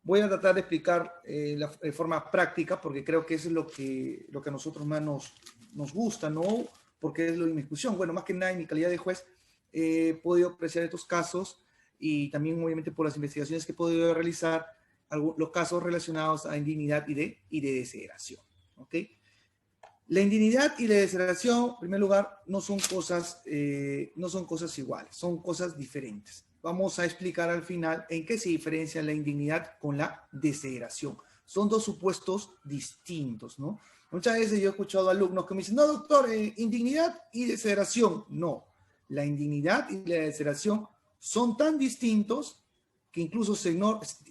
Voy a tratar de explicar de forma práctica, porque creo que eso es lo que a nosotros más nos gusta, ¿no? Porque es mi discusión. Bueno, más que nada en mi calidad de juez he podido apreciar estos casos y también obviamente por las investigaciones que he podido realizar, los casos relacionados a indignidad y de desheredación, ¿ok? La indignidad y la desheredación, en primer lugar, no son cosas iguales, son cosas diferentes. Vamos a explicar al final en qué se diferencia la indignidad con la desheredación. Son dos supuestos distintos, ¿no? Muchas veces yo he escuchado alumnos que me dicen, no, doctor, indignidad y desheredación. No, la indignidad y la desheredación son tan distintos que incluso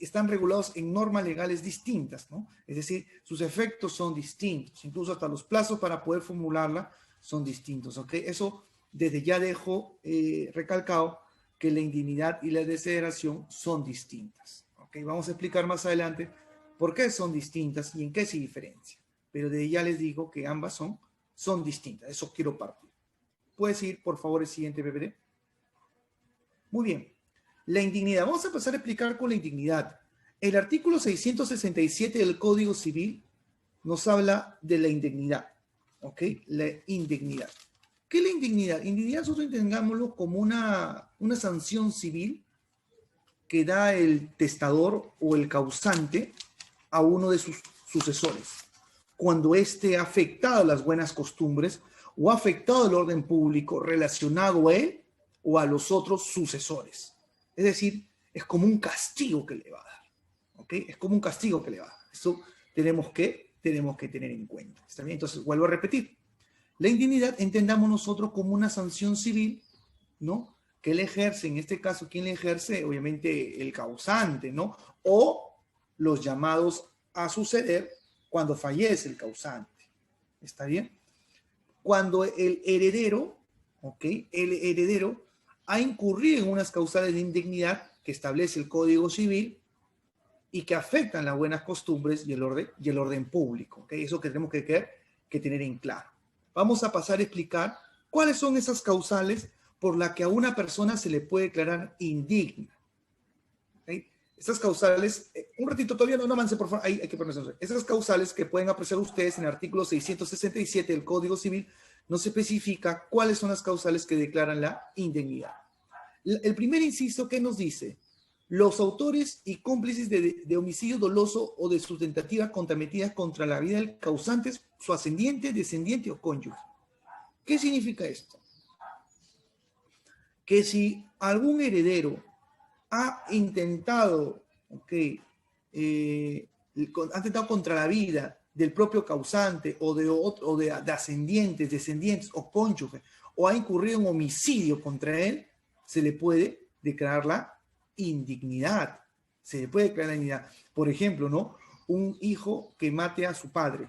están regulados en normas legales distintas, ¿no? Es decir, sus efectos son distintos, incluso hasta los plazos para poder formularla son distintos, ¿ok? Eso desde ya dejo recalcado que la indignidad y la desheredación son distintas, ¿ok? Vamos a explicar más adelante por qué son distintas y en qué se diferencian, pero desde ya les digo que ambas son distintas, eso quiero partir. ¿Puedes ir, por favor, el siguiente PPT? Muy bien. La indignidad. Vamos a pasar a explicar con la indignidad. El artículo 667 del Código Civil nos habla de la indignidad. ¿Ok? La indignidad. ¿Qué es la indignidad? Indignidad nosotros entendámoslo como una sanción civil que da el testador o el causante a uno de sus sucesores, cuando éste ha afectado las buenas costumbres o ha afectado el orden público relacionado a él o a los otros sucesores. Es decir, es como un castigo que le va a dar. ¿Ok? Es como un castigo que le va a dar. Eso tenemos que tener en cuenta. ¿Está bien? Entonces, vuelvo a repetir. La indignidad entendamos nosotros como una sanción civil, ¿no? Que le ejerce, en este caso, ¿quién le ejerce? Obviamente el causante, ¿no? O los llamados a suceder cuando fallece el causante. ¿Está bien? Cuando el heredero, ¿ok? El heredero ha incurrido en unas causales de indignidad que establece el Código Civil y que afectan las buenas costumbres y el orden público. ¿Okay? Eso que tenemos que tener en claro. Vamos a pasar a explicar cuáles son esas causales por las que a una persona se le puede declarar indigna. ¿Okay? Esas causales, un ratito todavía no avance, por favor, hay que ponerse. Esas causales que pueden apreciar ustedes en el artículo 667 del Código Civil, no se especifica cuáles son las causales que declaran la indignidad. El primer inciso, ¿qué nos dice? Los autores y cómplices de homicidio doloso o de sus tentativas contrametidas contra la vida del causante, su ascendiente, descendiente o cónyuge. ¿Qué significa esto? Que si algún heredero ha intentado, ha intentado contra la vida del propio causante o de ascendientes, descendientes o cónyuge, o ha incurrido en homicidio contra él, se le puede declarar la indignidad. Se le puede declarar la indignidad. Por ejemplo, ¿no? Un hijo que mate a su padre.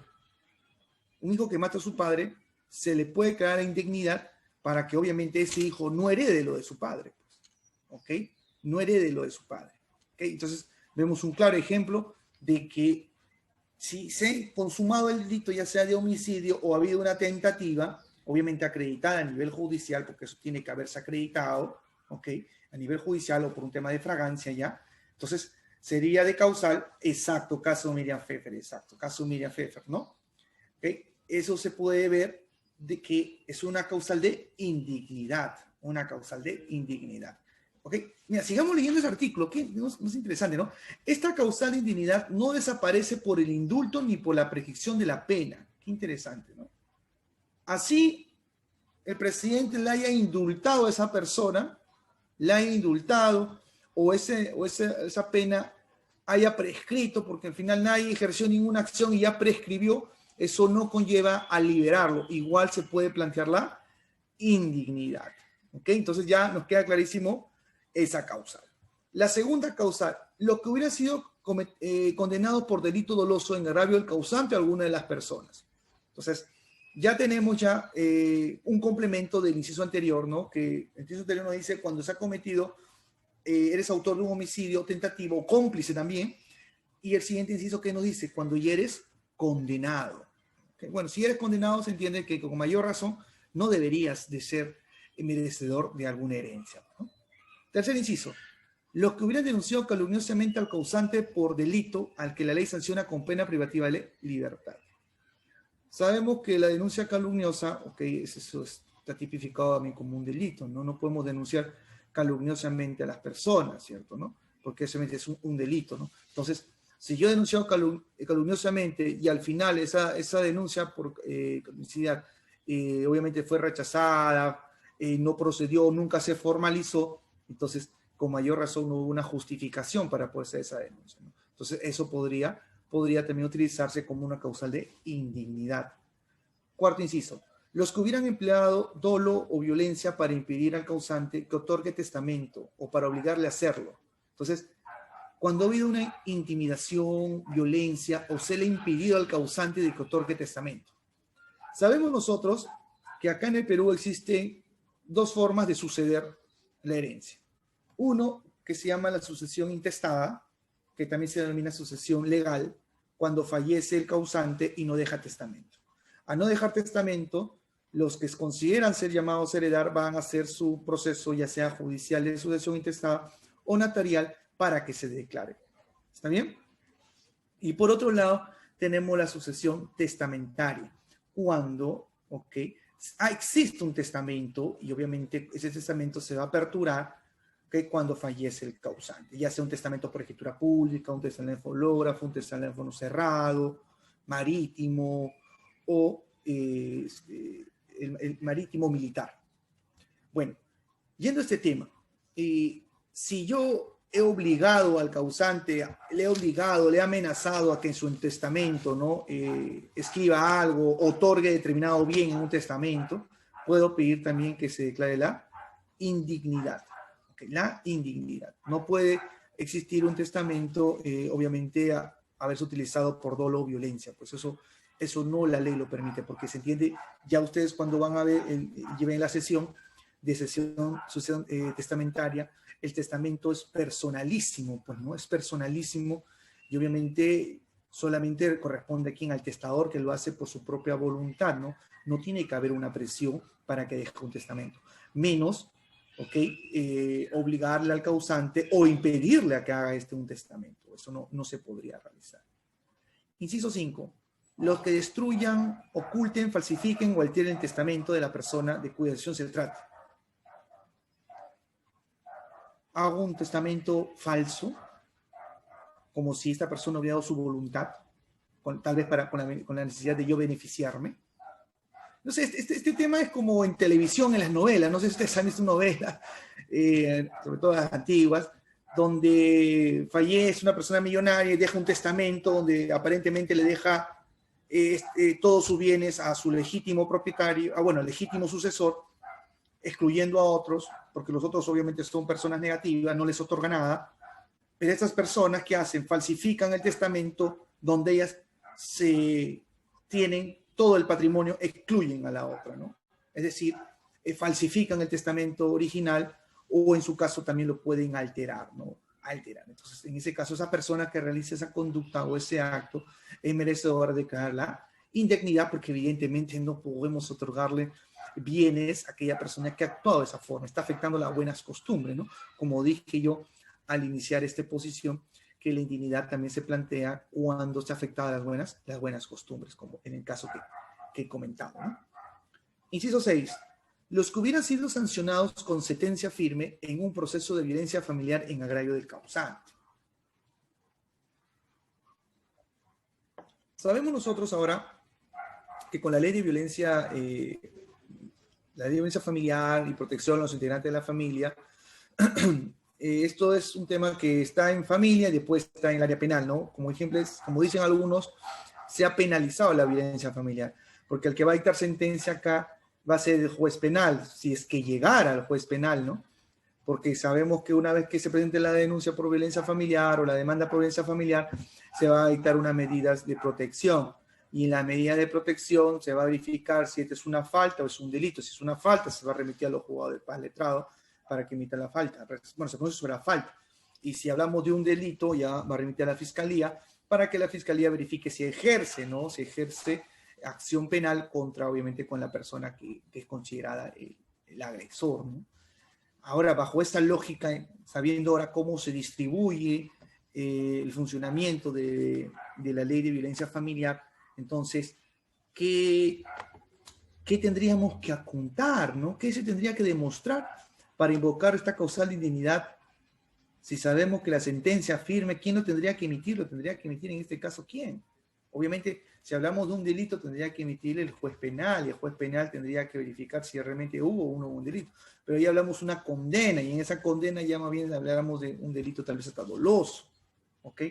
Un hijo que mate a su padre, se le puede declarar la indignidad para que obviamente ese hijo no herede lo de su padre. ¿Ok? No herede lo de su padre. ¿Okay? Entonces, vemos un claro ejemplo de que si se ha consumado el delito, ya sea de homicidio o ha habido una tentativa, obviamente acreditada a nivel judicial, porque eso tiene que haberse acreditado, ¿ok? A nivel judicial o por un tema de fragancia ya. Entonces, sería de causal, exacto, caso Miriam Pfeffer, exacto, caso Miriam Pfeffer, ¿no? ¿Okay? Eso se puede ver de que es una causal de indignidad, una causal de indignidad. ¿Ok? Mira, sigamos leyendo ese artículo, que es interesante, ¿no? Esta causal de indignidad no desaparece por el indulto ni por la prescripción de la pena. Qué interesante, ¿no? Así, el presidente le haya indultado a esa persona, la haya indultado, o esa pena haya prescrito, porque al final nadie ejerció ninguna acción y ya prescribió, eso no conlleva a liberarlo. Igual se puede plantear la indignidad. ¿Ok? Entonces ya nos queda clarísimo esa causal. La segunda causal, lo que hubiera sido condenado por delito doloso en agravio del causante o alguna de las personas. Entonces, ya tenemos un complemento del inciso anterior, ¿no? Que el inciso anterior nos dice cuando se ha cometido, eres autor de un homicidio tentativo o cómplice también. Y el siguiente inciso que nos dice, cuando ya eres condenado. ¿Okay? Bueno, si eres condenado se entiende que con mayor razón no deberías de ser merecedor de alguna herencia, ¿no? Tercer inciso. Los que hubieran denunciado calumniosamente al causante por delito al que la ley sanciona con pena privativa de libertad. Sabemos que la denuncia calumniosa, ok, eso está tipificado también como un delito, ¿no? No podemos denunciar calumniosamente a las personas, ¿cierto? ¿No? Porque eso es un delito, ¿no? Entonces, si yo he denunciado calumniosamente y al final esa denuncia por calumnicidad obviamente fue rechazada, no procedió, nunca se formalizó, entonces con mayor razón no hubo una justificación para poder hacer esa denuncia, ¿no? Entonces eso podría también utilizarse como una causal de indignidad. Cuarto inciso, los que hubieran empleado dolo o violencia para impedir al causante que otorgue testamento o para obligarle a hacerlo. Entonces, cuando ha habido una intimidación, violencia o se le ha impedido al causante de que otorgue testamento. Sabemos nosotros que acá en el Perú existen dos formas de suceder la herencia. Uno, que se llama la sucesión intestada, que también se denomina sucesión legal, cuando fallece el causante y no deja testamento. A no dejar testamento, los que consideran ser llamados a heredar van a hacer su proceso, ya sea judicial de sucesión intestada o notarial, para que se declare. ¿Está bien? Y por otro lado, tenemos la sucesión testamentaria, cuando, ok, existe un testamento y obviamente ese testamento se va a aperturar cuando fallece el causante, ya sea un testamento por escritura pública, un testamento fonógrafo, un testamento cerrado, marítimo o el marítimo militar. Bueno, yendo a este tema, si yo he obligado al causante, le he amenazado a que en su testamento, ¿no? Escriba algo, otorgue determinado bien en un testamento, puedo pedir también que se declare la indignidad. Okay, la indignidad. No puede existir un testamento, obviamente, haberse utilizado por dolo o violencia. Pues eso no la ley lo permite, porque se entiende, ya ustedes cuando van a ver, lleven la sesión sucesión testamentaria, el testamento es personalísimo, pues no es personalísimo y obviamente solamente corresponde a quien, al testador, que lo hace por su propia voluntad, ¿no? No tiene que haber una presión para que deje un testamento, menos, ¿ok? Obligarle al causante o impedirle a que haga un testamento. Eso no se podría realizar. Inciso 5. Los que destruyan, oculten, falsifiquen o alteren el testamento de la persona de cuya decisión se trata. Hago un testamento falso, como si esta persona hubiera dado su voluntad, tal vez con la necesidad de yo beneficiarme. No sé, este tema es como en televisión, en las novelas. No sé si ustedes han visto novelas, sobre todo las antiguas, donde fallece una persona millonaria y deja un testamento donde aparentemente le deja todos sus bienes a su legítimo propietario, legítimo sucesor, excluyendo a otros, porque los otros obviamente son personas negativas, no les otorga nada. Pero estas personas, ¿qué hacen? Falsifican el testamento donde ellas se tienen todo el patrimonio, excluyen a la otra, ¿no? Es decir, falsifican el testamento original o en su caso también lo pueden alterar, ¿no? Alterar. Entonces, en ese caso, esa persona que realiza esa conducta o ese acto es merecedora de declarar la indignidad, porque evidentemente no podemos otorgarle bienes a aquella persona que ha actuado de esa forma. Está afectando las buenas costumbres, ¿no? Como dije yo al iniciar esta posición, que la indignidad también se plantea cuando está afectada las buenas costumbres, como en el caso que he comentado, ¿no? Inciso 6. Los que hubieran sido sancionados con sentencia firme en un proceso de violencia familiar en agravio del causante. Sabemos nosotros ahora que con la ley de violencia, la ley de violencia familiar y protección a los integrantes de la familia, esto es un tema que está en familia y después está en el área penal, ¿no? Como ejemplos, como dicen algunos, se ha penalizado la violencia familiar, porque el que va a dictar sentencia acá va a ser el juez penal, si es que llegara al juez penal, ¿no? Porque sabemos que una vez que se presente la denuncia por violencia familiar o la demanda por violencia familiar, se va a dictar unas medidas de protección. Y en la medida de protección se va a verificar si esta es una falta o es un delito. Si es una falta, se va a remitir a los juzgados de paz letrado para que emita la falta. Bueno, se conoce sobre la falta. Y si hablamos de un delito, ya va a remitir a la fiscalía para que la fiscalía verifique si ejerce, ¿no? Si ejerce acción penal contra, obviamente, con la persona que es considerada el agresor, ¿no? Ahora, bajo esta lógica, sabiendo ahora cómo se distribuye el funcionamiento de la ley de violencia familiar, entonces, ¿qué, qué tendríamos que apuntar, ¿no? ¿Qué se tendría que demostrar para invocar esta causal de indignidad? Si sabemos que la sentencia firme, ¿quién lo tendría que emitir? Lo tendría que emitir en este caso, ¿quién? Obviamente, si hablamos de un delito, tendría que emitir el juez penal, y el juez penal tendría que verificar si realmente hubo un delito. Pero ya hablamos de una condena, y en esa condena ya más bien habláramos de un delito tal vez hasta doloso, ¿ok?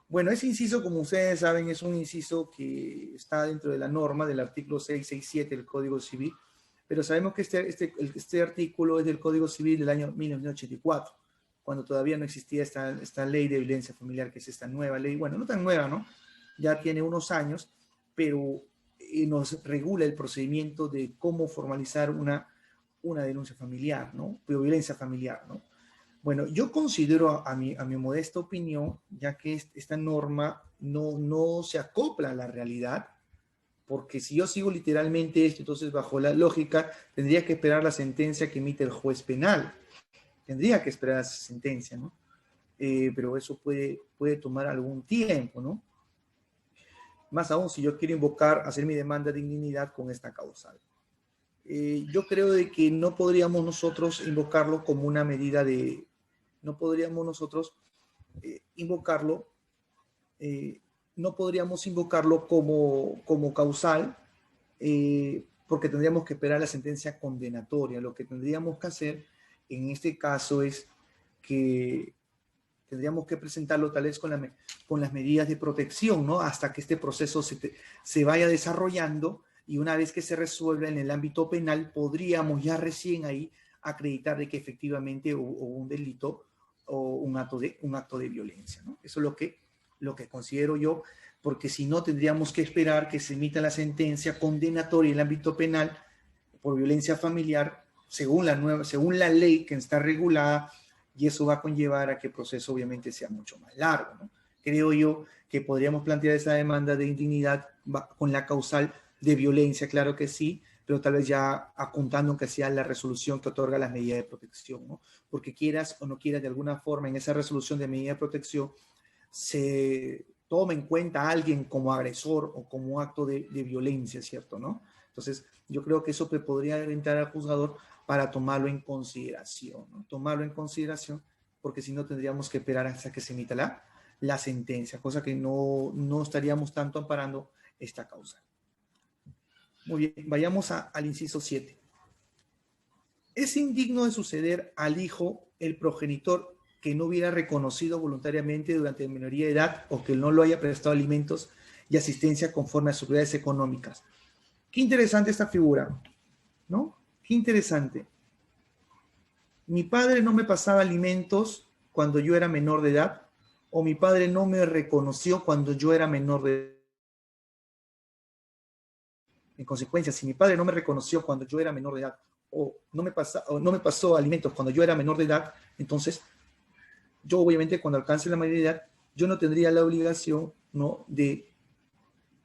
Bueno, ese inciso, como ustedes saben, es un inciso que está dentro de la norma del artículo 667 del Código Civil, pero sabemos que este artículo es del Código Civil del año 1984, cuando todavía no existía esta ley de violencia familiar, que es esta nueva ley, bueno, no tan nueva, ¿no? Ya tiene unos años, pero nos regula el procedimiento de cómo formalizar una denuncia familiar, ¿no? De violencia familiar, ¿no? Bueno, yo considero a mi modesta opinión, ya que esta norma no se acopla a la realidad, porque si yo sigo literalmente esto, entonces bajo la lógica tendría que esperar la sentencia que emite el juez penal, tendría que esperar esa sentencia, ¿no? Pero eso puede tomar algún tiempo, ¿no? Más aún si yo quiero invocar, hacer mi demanda de indignidad con esta causal. Yo creo de que no podríamos nosotros invocarlo como una medida de, no podríamos nosotros invocarlo, no podríamos invocarlo como causal, porque tendríamos que esperar la sentencia condenatoria. Lo que tendríamos que hacer en este caso es que tendríamos que presentarlo tal vez con las medidas de protección, ¿no? Hasta que este proceso se vaya desarrollando, y una vez que se resuelva en el ámbito penal, podríamos ya recién ahí acreditar de que efectivamente hubo un delito o un acto de violencia, ¿no? Eso es lo que considero yo, porque si no tendríamos que esperar que se emita la sentencia condenatoria en el ámbito penal por violencia familiar según la ley que está regulada, y eso va a conllevar a que el proceso obviamente sea mucho más largo, ¿no? Creo yo que podríamos plantear esa demanda de indignidad con la causal de violencia, claro que sí, pero tal vez ya apuntando que sea la resolución que otorga las medidas de protección, ¿no? Porque quieras o no quieras, de alguna forma en esa resolución de medida de protección se toma en cuenta a alguien como agresor o como acto de violencia, ¿cierto? ¿No? Entonces, yo creo que eso podría orientar al juzgador para tomarlo en consideración, ¿no? Tomarlo en consideración, porque si no tendríamos que esperar hasta que se emita la sentencia, cosa que no estaríamos tanto amparando esta causa. Muy bien, vayamos al inciso 7. Es indigno de suceder al hijo el progenitor que no hubiera reconocido voluntariamente durante la minoría de edad, o que no lo haya prestado alimentos y asistencia conforme a sus prioridades económicas. Qué interesante esta figura, ¿no? Qué interesante. Mi padre no me pasaba alimentos cuando yo era menor de edad, o mi padre no me reconoció cuando yo era menor de edad. En consecuencia, si mi padre no me reconoció cuando yo era menor de edad, o no me pasó alimentos cuando yo era menor de edad, entonces yo obviamente cuando alcance la mayoría de edad, yo no tendría la obligación, ¿no?, de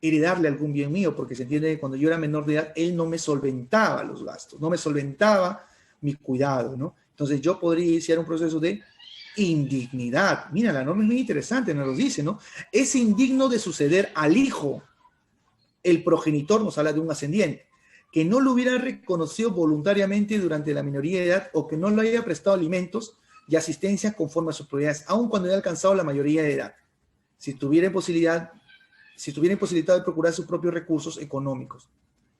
heredarle algún bien mío, porque se entiende que cuando yo era menor de edad, él no me solventaba los gastos, no me solventaba mi cuidado, ¿no? Entonces yo podría iniciar un proceso de indignidad. Mira, la norma es muy interesante, nos lo dice, ¿no? Es indigno de suceder al hijo. El progenitor nos habla de un ascendiente, que no lo hubiera reconocido voluntariamente durante la minoría de edad, o que no le haya prestado alimentos y asistencia conforme a sus prioridades, aun cuando haya alcanzado la mayoría de edad, si tuviera imposibilitado de procurar sus propios recursos económicos.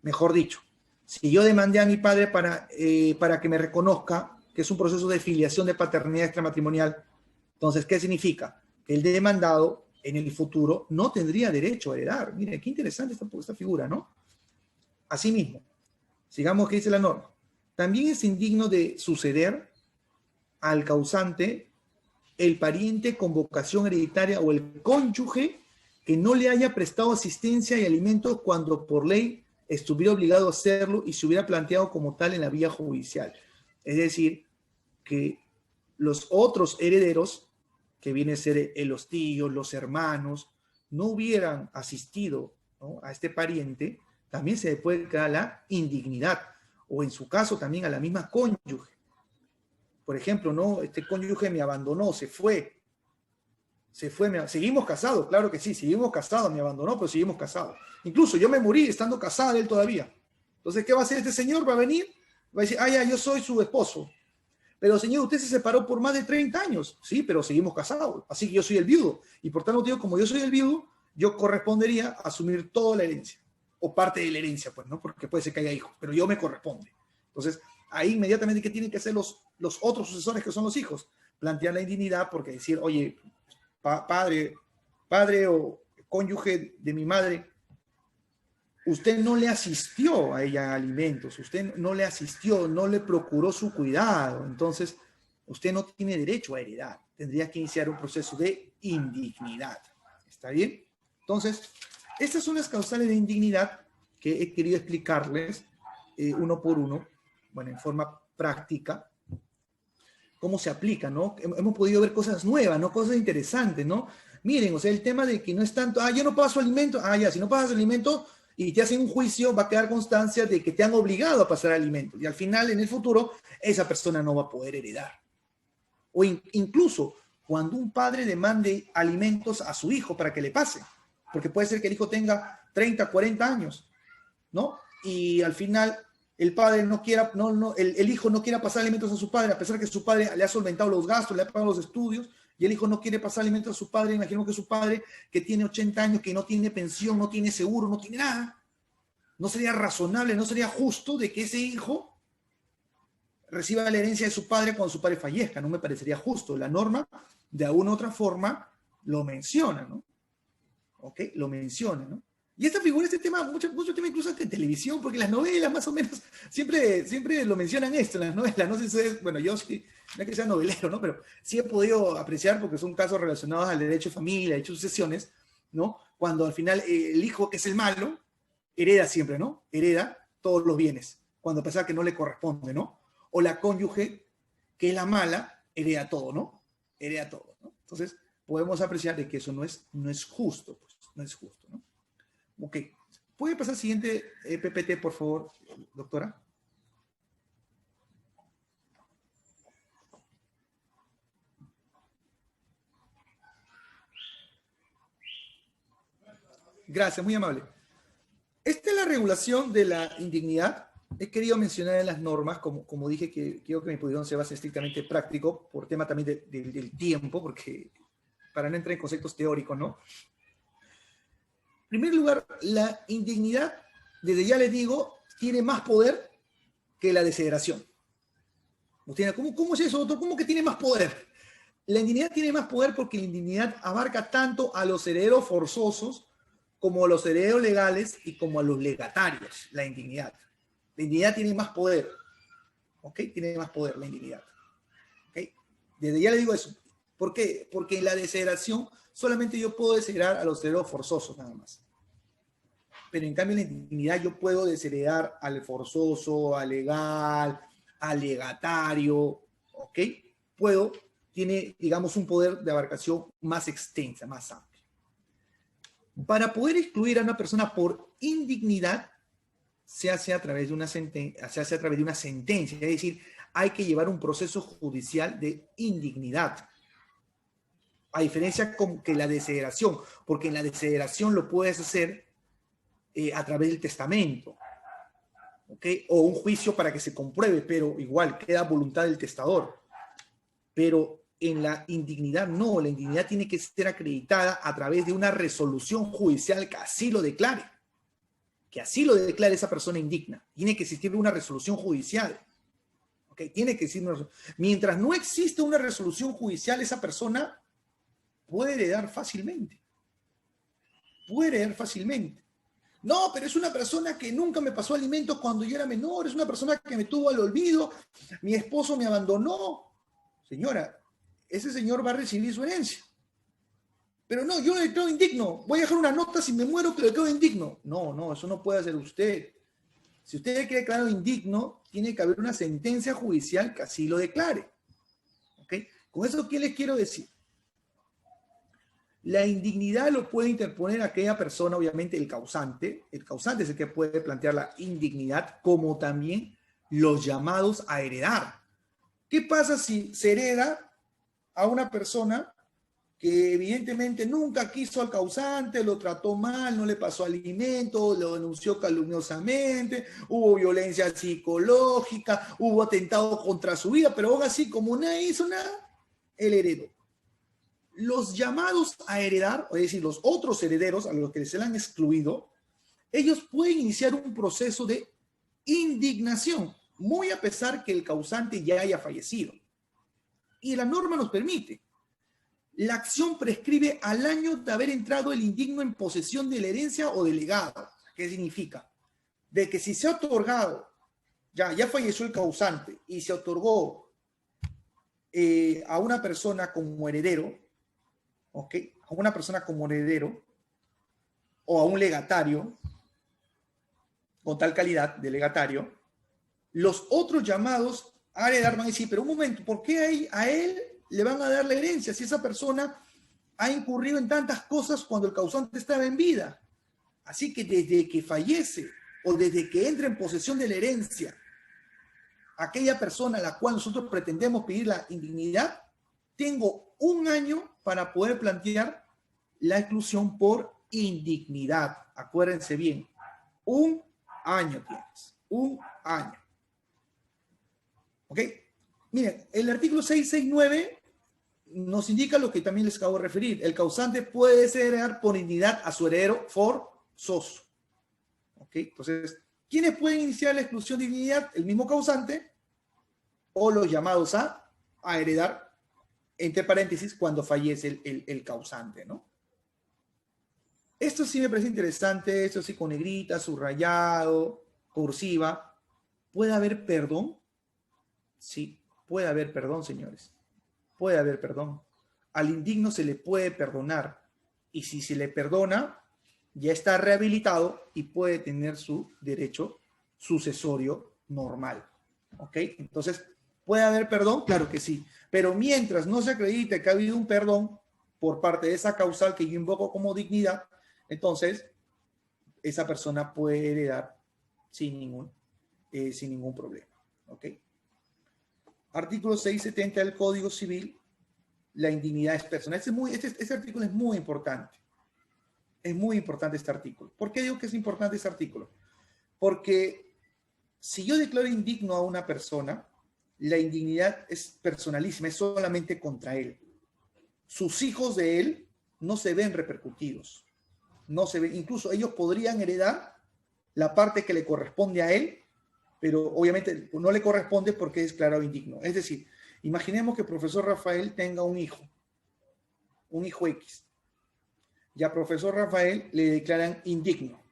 Mejor dicho, si yo demandé a mi padre para que me reconozca, que es un proceso de filiación de paternidad extramatrimonial, entonces, ¿qué significa? Que el demandado en el futuro no tendría derecho a heredar. Mire, qué interesante esta figura, ¿no? Asimismo, sigamos que dice la norma. También es indigno de suceder al causante el pariente con vocación hereditaria o el cónyuge que no le haya prestado asistencia y alimentos cuando por ley estuviera obligado a hacerlo y se hubiera planteado como tal en la vía judicial. Es decir, que los otros herederos, que vienen a ser los tíos, los hermanos, no hubieran asistido, ¿no?, a este pariente, también se le puede quedar la indignidad, o en su caso también a la misma cónyuge. por ejemplo, ¿no? Este cónyuge me abandonó, se fue, seguimos casados, claro que sí, seguimos casados, me abandonó, pero seguimos casados. Incluso yo me morí estando casada de él todavía. Entonces, ¿qué va a hacer este señor? Va a venir, va a decir, ah, ya, yo soy su esposo. Pero señor, usted se separó por más de 30 años. Sí, pero seguimos casados. Así que yo soy el viudo. Y por tal motivo, como yo soy el viudo, yo correspondería a asumir toda la herencia. O parte de la herencia, pues, ¿no? Porque puede ser que haya hijos, pero yo me corresponde. Entonces, ahí inmediatamente, ¿qué tienen que hacer los otros sucesores que son los hijos? Plantear la indignidad porque decir, oye, padre o cónyuge de mi madre, usted no le asistió a ella en alimentos, usted no le asistió, no le procuró su cuidado, entonces usted no tiene derecho a heredar, tendría que iniciar un proceso de indignidad. ¿Está bien? Entonces, estas son las causales de indignidad que he querido explicarles uno por uno, bueno, en forma práctica, cómo se aplica, ¿no? Hemos podido ver cosas nuevas, ¿no? Cosas interesantes, ¿no? Miren, o sea, el tema de que no es tanto, yo no paso alimento, ya, si no pasas alimento y te hacen un juicio, va a quedar constancia de que te han obligado a pasar alimento. Y al final, en el futuro, esa persona no va a poder heredar. O incluso, cuando un padre demande alimentos a su hijo para que le pase, porque puede ser que el hijo tenga 30, 40 años, ¿no? Y al final el padre no quiera, el hijo no quiera pasar alimentos a su padre, a pesar que su padre le ha solventado los gastos, le ha pagado los estudios, y el hijo no quiere pasar alimentos a su padre. Imagino que su padre, que tiene 80 años, que no tiene pensión, no tiene seguro, no tiene nada, no sería razonable, no sería justo de que ese hijo reciba la herencia de su padre cuando su padre fallezca. No me parecería justo. La norma, de alguna u otra forma, lo menciona, ¿no? ¿Ok? Lo menciona, ¿no? Y esta figura, este tema, mucho tema incluso hasta en televisión, porque las novelas más o menos siempre lo mencionan esto, las novelas, no sé si ustedes, bueno, yo sí, no es que sea novelero, ¿no? Pero sí he podido apreciar, porque son casos relacionados al derecho de familia, derecho de sucesiones, ¿no? Cuando al final el hijo, que es el malo, hereda siempre, ¿no? Hereda todos los bienes, cuando a pesar que no le corresponde, ¿no? O la cónyuge, que es la mala, hereda todo, ¿no? Hereda todo, ¿no? Entonces, podemos apreciar de que eso no es justo, pues, no es justo, ¿no? Ok. ¿Puede pasar al siguiente PPT, por favor, doctora? Gracias, muy amable. Esta es la regulación de la indignidad. He querido mencionar en las normas, como dije, que quiero que mi pudieron se base estrictamente práctico, por tema también del tiempo, porque para no entrar en conceptos teóricos, ¿no? En primer lugar, la indignidad, desde ya les digo, tiene más poder que la desheredación. ¿Cómo es eso, doctor? ¿Cómo que tiene más poder? La indignidad tiene más poder porque la indignidad abarca tanto a los herederos forzosos como a los herederos legales y como a los legatarios, la indignidad. La indignidad tiene más poder, ¿ok? Tiene más poder la indignidad, ¿ok? Desde ya le digo eso. ¿Por qué? Porque en la desheredación solamente yo puedo desheredar a los herederos forzosos nada más. Pero en cambio en la indignidad yo puedo desheredar al forzoso, al legal, al legatario, ¿ok? Tiene, digamos, un poder de abarcación más extensa, más amplia. Para poder excluir a una persona por indignidad, se hace a través de una sentencia, es decir, hay que llevar un proceso judicial de indignidad. A diferencia con que la desheredación, porque en la desheredación lo puedes hacer a través del testamento, ¿ok? O un juicio para que se compruebe, pero igual queda a voluntad del testador. Pero en la indignidad no, la indignidad tiene que ser acreditada a través de una resolución judicial que así lo declare. Que así lo declare esa persona indigna. Tiene que existir una resolución judicial. ¿Ok? Tiene que existir Mientras no existe una resolución judicial, esa persona puede heredar fácilmente. Puede heredar fácilmente. No, pero es una persona que nunca me pasó alimentos cuando yo era menor, es una persona que me tuvo al olvido, mi esposo me abandonó. Señora, ese señor va a recibir su herencia. Pero no, yo le declaro indigno. Voy a dejar una nota si me muero que le declaro indigno. No, eso no puede hacer usted. Si usted queda declarado indigno, tiene que haber una sentencia judicial que así lo declare. ¿Ok? Con eso, ¿qué les quiero decir? La indignidad lo puede interponer aquella persona, obviamente el causante. El causante es el que puede plantear la indignidad, como también los llamados a heredar. ¿Qué pasa si se hereda a una persona que evidentemente nunca quiso al causante, lo trató mal, no le pasó alimento, lo denunció calumniosamente, hubo violencia psicológica, hubo atentado contra su vida, pero aún así, como nadie hizo nada, él heredó? Los llamados a heredar, es decir, los otros herederos a los que se le han excluido, ellos pueden iniciar un proceso de indignación, muy a pesar que el causante ya haya fallecido. Y la norma nos permite. La acción prescribe al año de haber entrado el indigno en posesión de la herencia o del legado. ¿Qué significa? De que si se ha otorgado, ya falleció el causante y se otorgó a una persona como heredero, ¿ok? A una persona como heredero o a un legatario, con tal calidad de legatario, los otros llamados a heredar van a decir, pero un momento, ¿por qué a él le van a dar la herencia si esa persona ha incurrido en tantas cosas cuando el causante estaba en vida? Así que desde que fallece o desde que entra en posesión de la herencia, aquella persona a la cual nosotros pretendemos pedir la indignidad, tengo un año para poder plantear la exclusión por indignidad. Acuérdense bien, un año tienes, un año. ¿Ok? Miren, el artículo 669 nos indica lo que también les acabo de referir. El causante puede heredar por indignidad a su heredero forzoso. ¿Ok? Entonces, ¿quiénes pueden iniciar la exclusión de dignidad? El mismo causante o los llamados a heredar, entre paréntesis, cuando fallece el causante, ¿no? Esto sí me parece interesante, esto sí con negrita, subrayado, cursiva. ¿Puede haber perdón? Sí, puede haber perdón, señores. Puede haber perdón. Al indigno se le puede perdonar. Y si se le perdona, ya está rehabilitado y puede tener su derecho sucesorio normal. ¿Ok? Entonces, ¿puede haber perdón? Claro que sí. Pero mientras no se acredite que ha habido un perdón por parte de esa causal que yo invoco como dignidad, entonces esa persona puede heredar sin ningún problema. ¿Ok? Artículo 670 del Código Civil, la indignidad es personal. Este artículo es muy importante. Es muy importante este artículo. ¿Por qué digo que es importante este artículo? Porque si yo declaro indigno a una persona, la indignidad es personalísima, es solamente contra él. Sus hijos de él no se ven repercutidos. No se ven, incluso ellos podrían heredar la parte que le corresponde a él, pero obviamente no le corresponde porque es declarado indigno. Es decir, imaginemos que el profesor Rafael tenga un hijo X. Y a profesor Rafael le declaran indigno.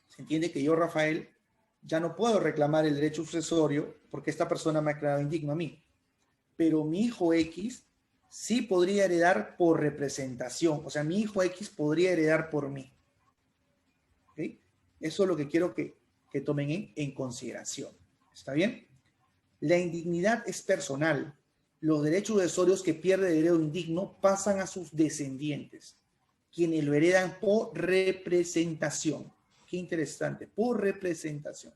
Se entiende que yo, Rafael, ya no puedo reclamar el derecho sucesorio porque esta persona me ha declarado indigno a mí. Pero mi hijo X sí podría heredar por representación. O sea, mi hijo X podría heredar por mí. ¿Okay? Eso es lo que quiero que tomen en consideración. ¿Está bien? La indignidad es personal. Los derechos sucesorios que pierde el heredero indigno pasan a sus descendientes, quienes lo heredan por representación. Qué interesante, por representación.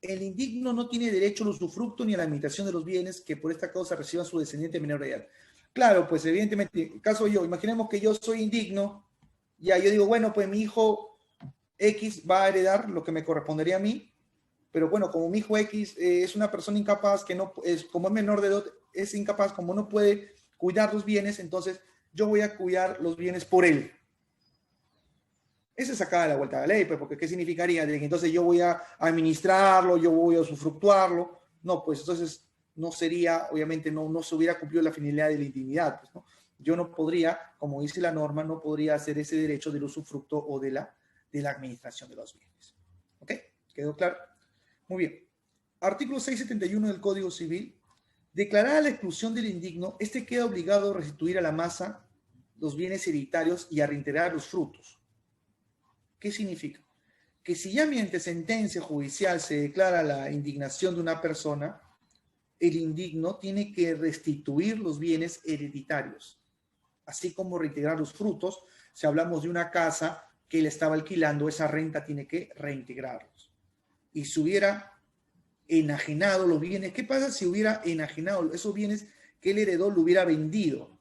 El indigno no tiene derecho al usufructo ni a la administración de los bienes que por esta causa reciba su descendiente menor de edad. Claro, pues evidentemente, en caso yo, imaginemos que yo soy indigno, ya yo digo, bueno, pues mi hijo X va a heredar lo que me correspondería a mí, pero bueno, como mi hijo X es una persona incapaz, que no es, como es menor de edad, es incapaz, como no puede cuidar los bienes, entonces yo voy a cuidar los bienes por él. Esa es sacada de la vuelta de la ley, pues, porque ¿qué significaría? De que entonces yo voy a administrarlo, yo voy a usufructuarlo. No, pues entonces no sería, obviamente no se hubiera cumplido la finalidad de la indignidad. Pues, ¿no? Yo no podría, como dice la norma, no podría hacer ese derecho del usufructo o de la administración de los bienes. ¿Ok? ¿Quedó claro? Muy bien. Artículo 671 del Código Civil. Declarada la exclusión del indigno, este queda obligado a restituir a la masa los bienes hereditarios y a reintegrar los frutos. ¿Qué significa? Que si ya mediante sentencia judicial se declara la indignación de una persona, el indigno tiene que restituir los bienes hereditarios, así como reintegrar los frutos. Si hablamos de una casa que él estaba alquilando, esa renta tiene que reintegrarlos. Y si hubiera enajenado los bienes. ¿Qué pasa si hubiera enajenado esos bienes que el heredor lo hubiera vendido?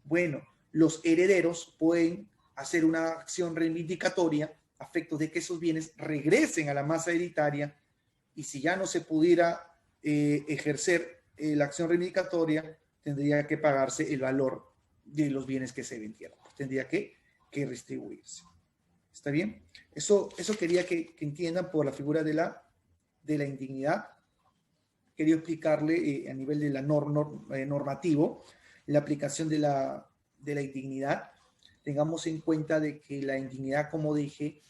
Bueno, los herederos pueden hacer una acción reivindicatoria a efectos de que esos bienes regresen a la masa hereditaria, y si ya no se pudiera ejercer la acción reivindicatoria, tendría que pagarse el valor de los bienes que se vendieron. Tendría que restribuirse. ¿Está bien? Eso quería que entiendan por la figura de la indignidad. Quería explicarle a nivel de la normativo la aplicación de la indignidad. Tengamos en cuenta de que la indignidad, como dije,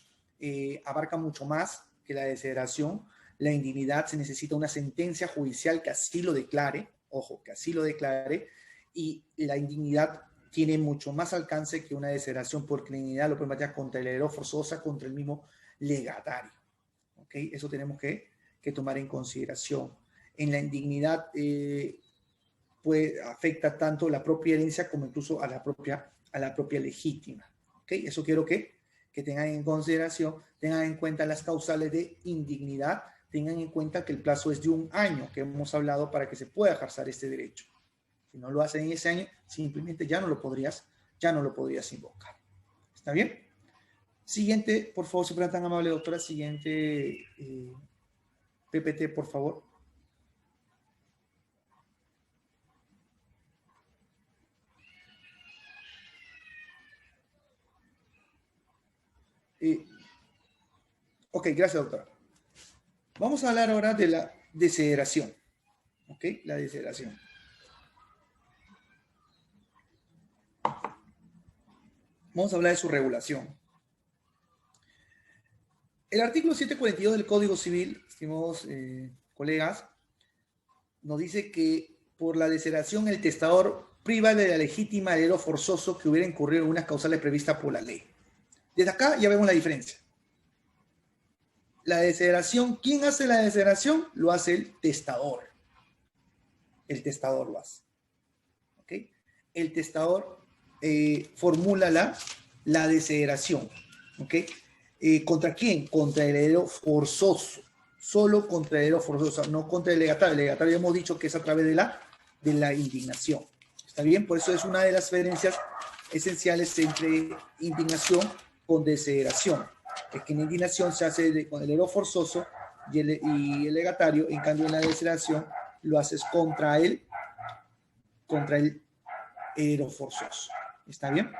abarca mucho más que la desheredación. La indignidad se necesita una sentencia judicial que así lo declare, ojo, que así lo declare, y la indignidad tiene mucho más alcance que una desheredación, porque la indignidad lo puede meter contra el heredero forzosa, contra el mismo legatario. ¿Ok? Eso tenemos que tomar en consideración. En la indignidad afecta tanto la propia herencia como incluso a la propia legítima. ¿Ok? Eso quiero que tengan en consideración, tengan en cuenta las causales de indignidad, tengan en cuenta que el plazo es de 1 año, que hemos hablado, para que se pueda ejercer este derecho. Si no lo hacen en ese año, simplemente ya no lo podrías invocar. ¿Está bien? Siguiente, por favor, si fuera tan amable, doctora. Siguiente PPT, por favor. Ok, gracias, doctora. Vamos a hablar ahora de la desheredación. Ok, la desheredación. Vamos a hablar de su regulación. El artículo 742 del Código Civil, estimados colegas, nos dice que por la desheredación el testador priva de la legítima heredero forzoso que hubiera incurrido en unas causales previstas por la ley. Desde acá ya vemos la diferencia. La desheredación, ¿quién hace la desheredación? Lo hace el testador. El testador lo hace. ¿Ok? El testador formula la desheredación. ¿Ok? ¿Contra quién? Contra el heredero forzoso. Solo contra el heredero forzoso, no contra el legatario. El legatario hemos dicho que es a través de la indignación. ¿Está bien? Por eso es una de las diferencias esenciales entre indignación con desheredación. Es que en indignación se hace con el heredero forzoso y el legatario, en cambio en la desheredación lo haces contra el heredero forzoso. ¿Está bien?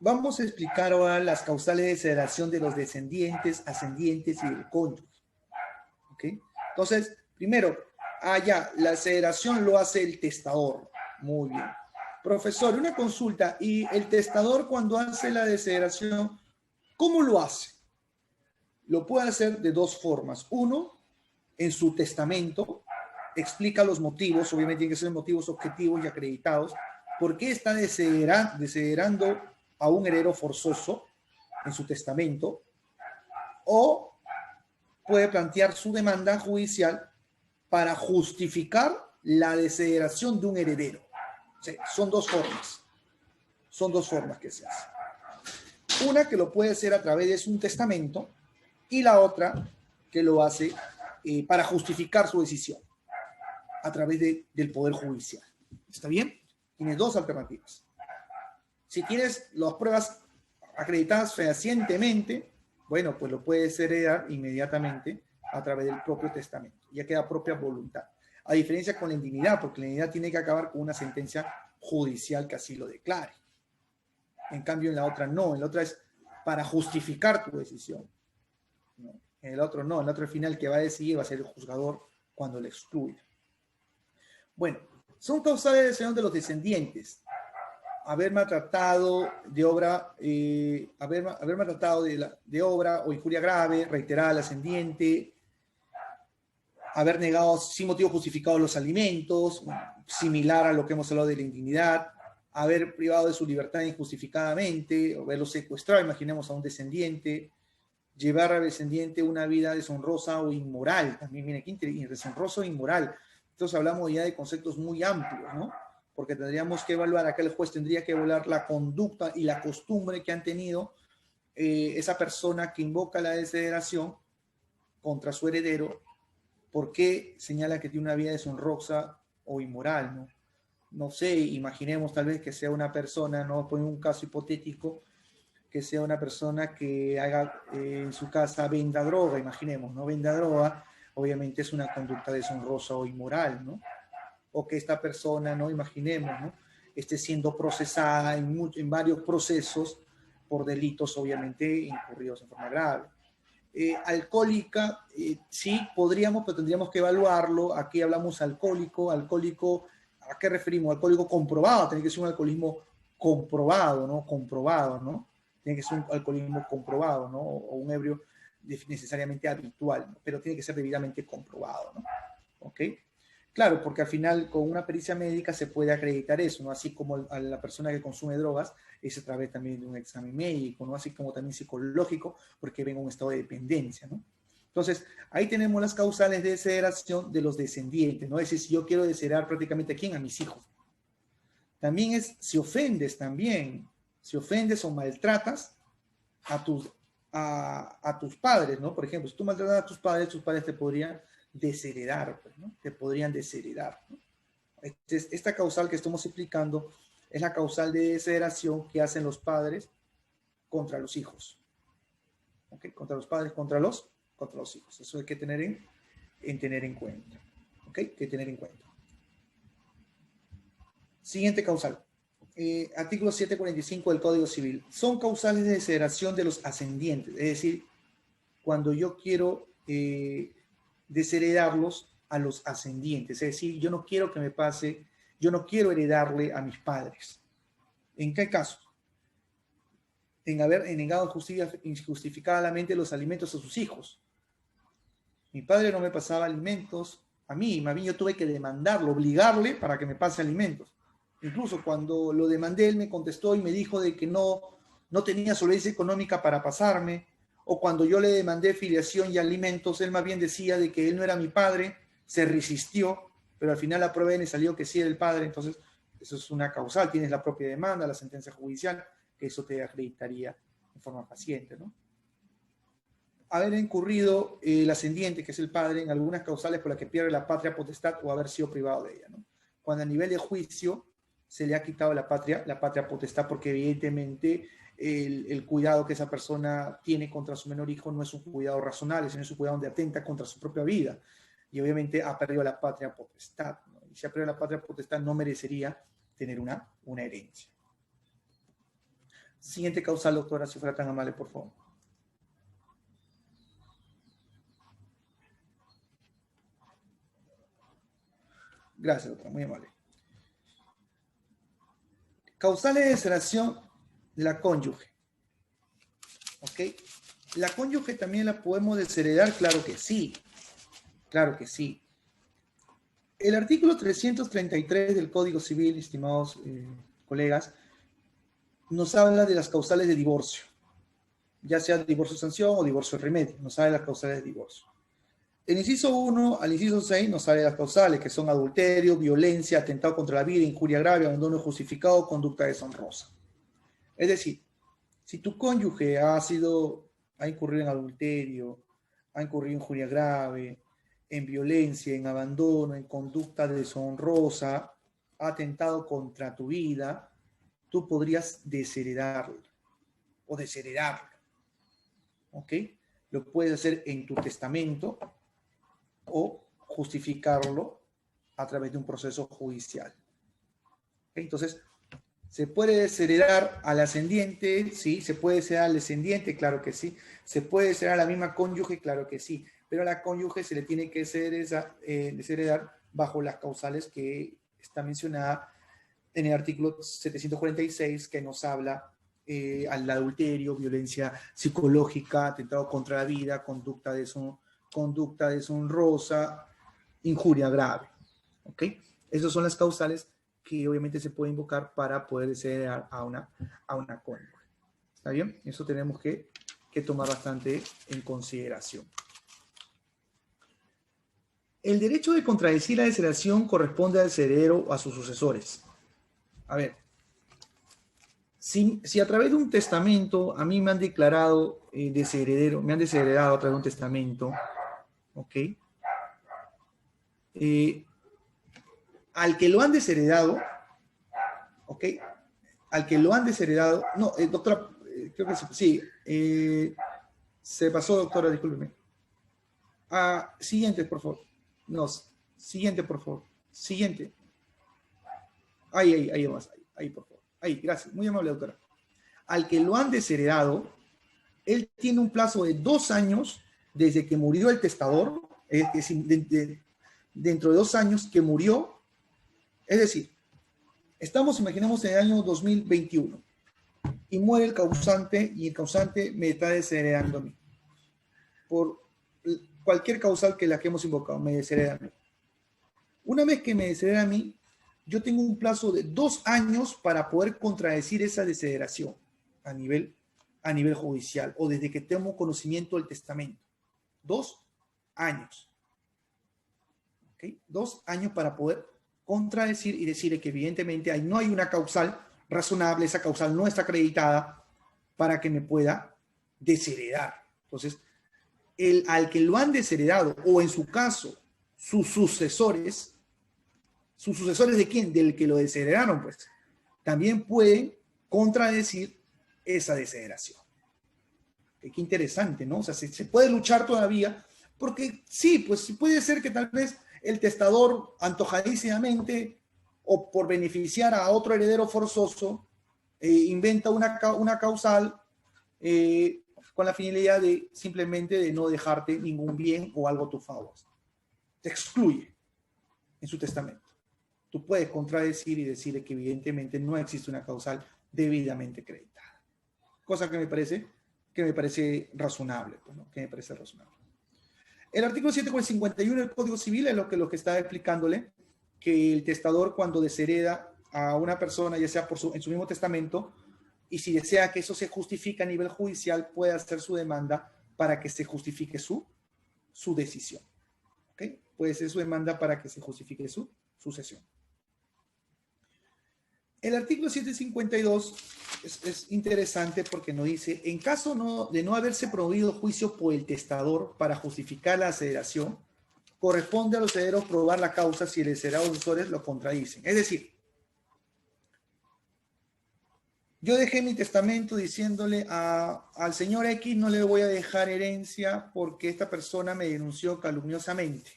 Vamos a explicar ahora las causales de desheredación de los descendientes, ascendientes y del cónyuge. ¿Ok? Entonces, primero, la desheredación lo hace el testador. Muy bien. Profesor, una consulta. ¿Y el testador, cuando hace la desheredación, cómo lo hace? Lo puede hacer de 2 formas. Uno, en su testamento, explica los motivos, obviamente tienen que ser motivos objetivos y acreditados, por qué está desheredando a un heredero forzoso en su testamento, o puede plantear su demanda judicial para justificar la desheredación de un heredero. O sea, son 2 formas. Son 2 formas que se hace. Una que lo puede hacer a través de un testamento, y la otra que lo hace para justificar su decisión a través del Poder Judicial. ¿Está bien? Tienes 2 alternativas. Si tienes las pruebas acreditadas fehacientemente, bueno, pues lo puedes heredar inmediatamente a través del propio testamento. Ya queda propia voluntad. A diferencia con la indignidad, porque la indignidad tiene que acabar con una sentencia judicial que así lo declare. En cambio, en la otra no. En la otra es para justificar tu decisión. ¿No? En el otro no. En el otro, al final, que va a decidir va a ser el juzgador cuando le excluya. Bueno, son causales de desheredación de los descendientes. Haber maltratado de obra, haber maltratado de obra o injuria grave, reiterada al ascendiente, haber negado sin motivo justificado los alimentos, similar a lo que hemos hablado de la indignidad, haber privado de su libertad injustificadamente, o haberlo secuestrado, imaginemos a un descendiente, llevar al descendiente una vida deshonrosa o inmoral, también viene aquí, deshonroso o inmoral. Entonces hablamos ya de conceptos muy amplios, ¿no? Porque tendríamos que evaluar, acá el juez tendría que evaluar la conducta y la costumbre que han tenido esa persona que invoca la desheredación contra su heredero ¿por qué señala que tiene una vida deshonrosa o inmoral, ¿no? No sé, imaginemos tal vez que sea una persona, no pongo un caso hipotético, que sea una persona que haga en su casa venda droga, imaginemos, ¿no? Venda droga, obviamente es una conducta deshonrosa o inmoral, ¿no? O que esta persona, ¿no? Imaginemos, ¿no? Esté siendo procesada en varios procesos por delitos, obviamente, incurridos en forma grave. Alcohólica, sí, podríamos, pero tendríamos que evaluarlo. Aquí hablamos alcohólico, alcohólico, ¿a qué referimos? Alcohólico comprobado, tiene que ser un alcoholismo comprobado, ¿no? Comprobado, ¿no? Tiene que ser un alcoholismo comprobado, ¿no? O un ebrio necesariamente habitual, ¿no? Pero tiene que ser debidamente comprobado, ¿no? ¿Ok? Claro, porque al final con una pericia médica se puede acreditar eso, ¿no? Así como a la persona que consume drogas es a través también de un examen médico, ¿no? Así como también psicológico, porque ven un estado de dependencia, ¿no? Entonces, ahí tenemos las causales de desheredación de los descendientes, ¿no? Es decir, si yo quiero desheredar prácticamente a quién, a mis hijos. También es si ofendes también, si ofendes o maltratas a tus padres, ¿no? Por ejemplo, si tú maltratas a tus padres te podrían desheredar, pues, ¿no? Te podrían desheredar, ¿no? Esta causal que estamos explicando es la causal de desheredación que hacen los padres contra los hijos. ¿Okay? Contra los padres, contra los hijos. Eso hay que tener en cuenta. ¿Ok? Hay que tener en cuenta. Siguiente causal. Artículo 745 del Código Civil. Son causales de desheredación de los ascendientes. Es decir, cuando yo quiero desheredarlos a los ascendientes. Es decir, yo no quiero que me pase, yo no quiero heredarle a mis padres. ¿En qué caso? En haber negado injustificadamente los alimentos a sus hijos. Mi padre no me pasaba alimentos a mí, más bien yo tuve que demandarlo, obligarle para que me pase alimentos. Incluso cuando lo demandé, él me contestó y me dijo de que no tenía solvencia económica para pasarme, o cuando yo le demandé filiación y alimentos, él más bien decía de que él no era mi padre, se resistió, pero al final la prueba le salió que sí era el padre. Entonces eso es una causal, tienes la propia demanda, la sentencia judicial, que eso te acreditaría en forma paciente, ¿no? Haber incurrido el ascendiente, que es el padre, en algunas causales por las que pierde la patria potestad o haber sido privado de ella, ¿no? Cuando a nivel de juicio se le ha quitado la patria potestad, porque evidentemente el cuidado que esa persona tiene contra su menor hijo no es un cuidado razonable, sino es un cuidado donde atenta contra su propia vida. Y obviamente ha perdido la patria potestad, ¿no? Y si ha perdido la patria potestad, no merecería tener una herencia. Siguiente causal, doctora, si fuera tan amable, por favor. Gracias, doctora, muy amable. Causales de desheredación de la cónyuge. ¿Ok? ¿La cónyuge también la podemos desheredar? Claro que sí. Claro que sí. El artículo 333 del Código Civil, estimados colegas, nos habla de las causales de divorcio, ya sea divorcio de sanción o divorcio de remedio, nos habla de las causales de divorcio. El inciso 1 al inciso 6 nos habla de las causales, que son adulterio, violencia, atentado contra la vida, injuria grave, abandono injustificado, conducta deshonrosa. Es decir, si tu cónyuge ha incurrido en adulterio, ha incurrido en injuria grave, en violencia, en abandono, en conducta deshonrosa, ha atentado contra tu vida, tú podrías desheredarlo o desheredarlo. ¿Ok? Lo puedes hacer en tu testamento o justificarlo a través de un proceso judicial. ¿Ok? Entonces, ¿se puede desheredar al ascendiente? Sí. ¿Se puede desheredar al descendiente? Claro que sí. ¿Se puede desheredar a la misma cónyuge? Claro que sí. Pero a la cónyuge se le tiene que desheredar bajo las causales que está mencionada en el artículo 746, que nos habla al adulterio, violencia psicológica, atentado contra la vida, conducta deshonrosa, injuria grave. ¿Ok? Esas son las causales que obviamente se puede invocar para poder desheredar a una cónyuge. ¿Está bien? Eso tenemos que tomar bastante en consideración. El derecho de contradecir la desheredación corresponde al heredero o a sus sucesores. A ver, si a través de un testamento a mí me han declarado desheredero, me han desheredado a través de un testamento, ¿ok? al que lo han desheredado, ¿ok? Al que lo han desheredado, no, doctora, creo que sí, se pasó, doctora, discúlpeme. Siguiente, por favor. No, siguiente, por favor. Siguiente. Ahí más, ahí, por favor. Ahí, gracias, muy amable, doctora. Al que lo han desheredado, él tiene un plazo de 2 años desde que murió el testador, es decir, dentro de 2 años que murió, es decir, imaginemos en el año 2021, y muere el causante, y el causante me está desheredando a mí. Por cualquier causal que la que hemos invocado, me deshereda a mí. Una vez que me deshereda a mí, yo tengo un plazo de 2 años para poder contradecir esa desheredación a nivel judicial, o desde que tengo conocimiento del testamento. 2 años. ¿Okay? 2 años para poder contradecir y decirle que evidentemente ahí no hay una causal razonable, esa causal no está acreditada para que me pueda desheredar. Entonces, al que lo han desheredado, o en su caso, sus sucesores ¿de quién? Del que lo desheredaron, pues, también pueden contradecir esa desheredación. Qué interesante, ¿no? O sea, se puede luchar todavía, porque sí, pues puede ser que tal vez el testador antojadísimamente o por beneficiar a otro heredero forzoso inventa una causal con la finalidad de simplemente de no dejarte ningún bien o algo a tu favor. Te excluye en su testamento. Tú puedes contradecir y decir que evidentemente no existe una causal debidamente acreditada. Cosa que me parece razonable, pues, ¿no? Que me parece razonable. El artículo 751 del Código Civil es lo que está explicándole, que el testador, cuando deshereda a una persona, ya sea en su mismo testamento, y si desea que eso se justifique a nivel judicial, puede hacer su demanda para que se justifique su decisión. ¿Okay? Puede ser su demanda para que se justifique su sucesión. El artículo 752 es interesante porque nos dice, en caso de no haberse promovido juicio por el testador para justificar la aseveración, corresponde a los herederos probar la causa si el desheredado o los sucesores lo contradicen. Es decir, yo dejé mi testamento diciéndole al señor X no le voy a dejar herencia porque esta persona me denunció calumniosamente,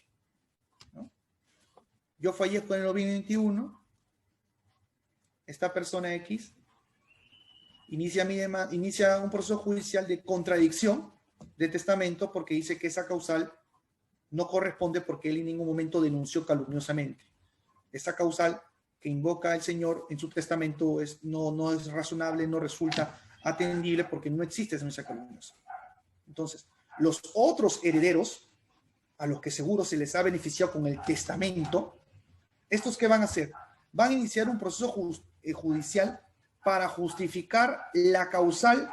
¿no? Yo fallezco en el 2021. Esta persona X inicia un proceso judicial de contradicción de testamento porque dice que esa causal no corresponde porque él en ningún momento denunció calumniosamente. Esa causal que invoca el señor en su testamento no es razonable, no resulta atendible porque no existe denuncia calumniosa. Entonces, los otros herederos, a los que seguro se les ha beneficiado con el testamento, ¿estos qué van a hacer? Van a iniciar un proceso judicial para justificar la causal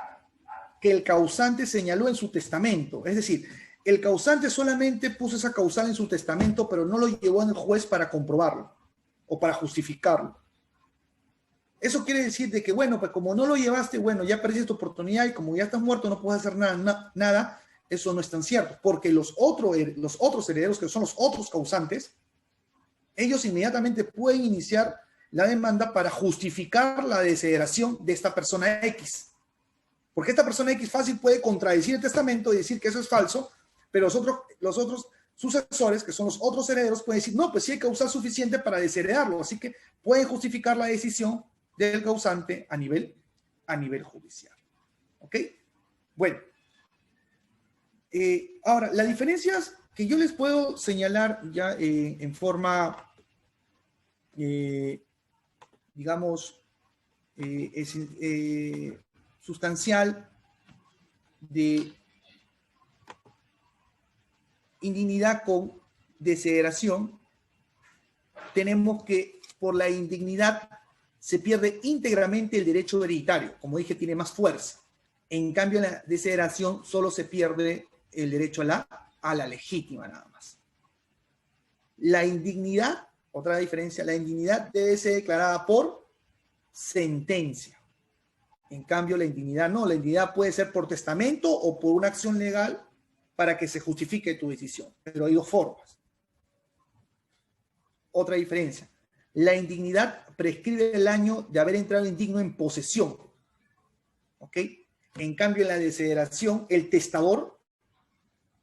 que el causante señaló en su testamento. Es decir, el causante solamente puso esa causal en su testamento, pero no lo llevó al juez para comprobarlo o para justificarlo. Eso quiere decir de que, bueno, pues como no lo llevaste, bueno, ya perdiste tu oportunidad y como ya estás muerto no puedes hacer nada. Eso no es tan cierto, porque los otros herederos, que son los otros causantes, ellos inmediatamente pueden iniciar la demanda para justificar la desheredación de esta persona X. Porque esta persona X fácil puede contradecir el testamento y decir que eso es falso, pero los otros sucesores, que son los otros herederos, pueden decir, no, pues sí hay causal suficiente para desheredarlo, así que pueden justificar la decisión del causante a nivel judicial. ¿Ok? Bueno. Ahora, las diferencias que yo les puedo señalar ya en forma, digamos, sustancial de indignidad con desheredación, tenemos que por la indignidad se pierde íntegramente el derecho hereditario, como dije, tiene más fuerza. En cambio, en la desheredación solo se pierde el derecho a la legítima nada más. La indignidad, otra diferencia, la indignidad debe ser declarada por sentencia. En cambio, la indignidad no, la indignidad puede ser por testamento o por una acción legal para que se justifique tu decisión, pero hay dos formas. otra diferencia. La indignidad prescribe el año de haber entrado indigno en posesión. ¿Ok? En cambio, en la desheredación, el testador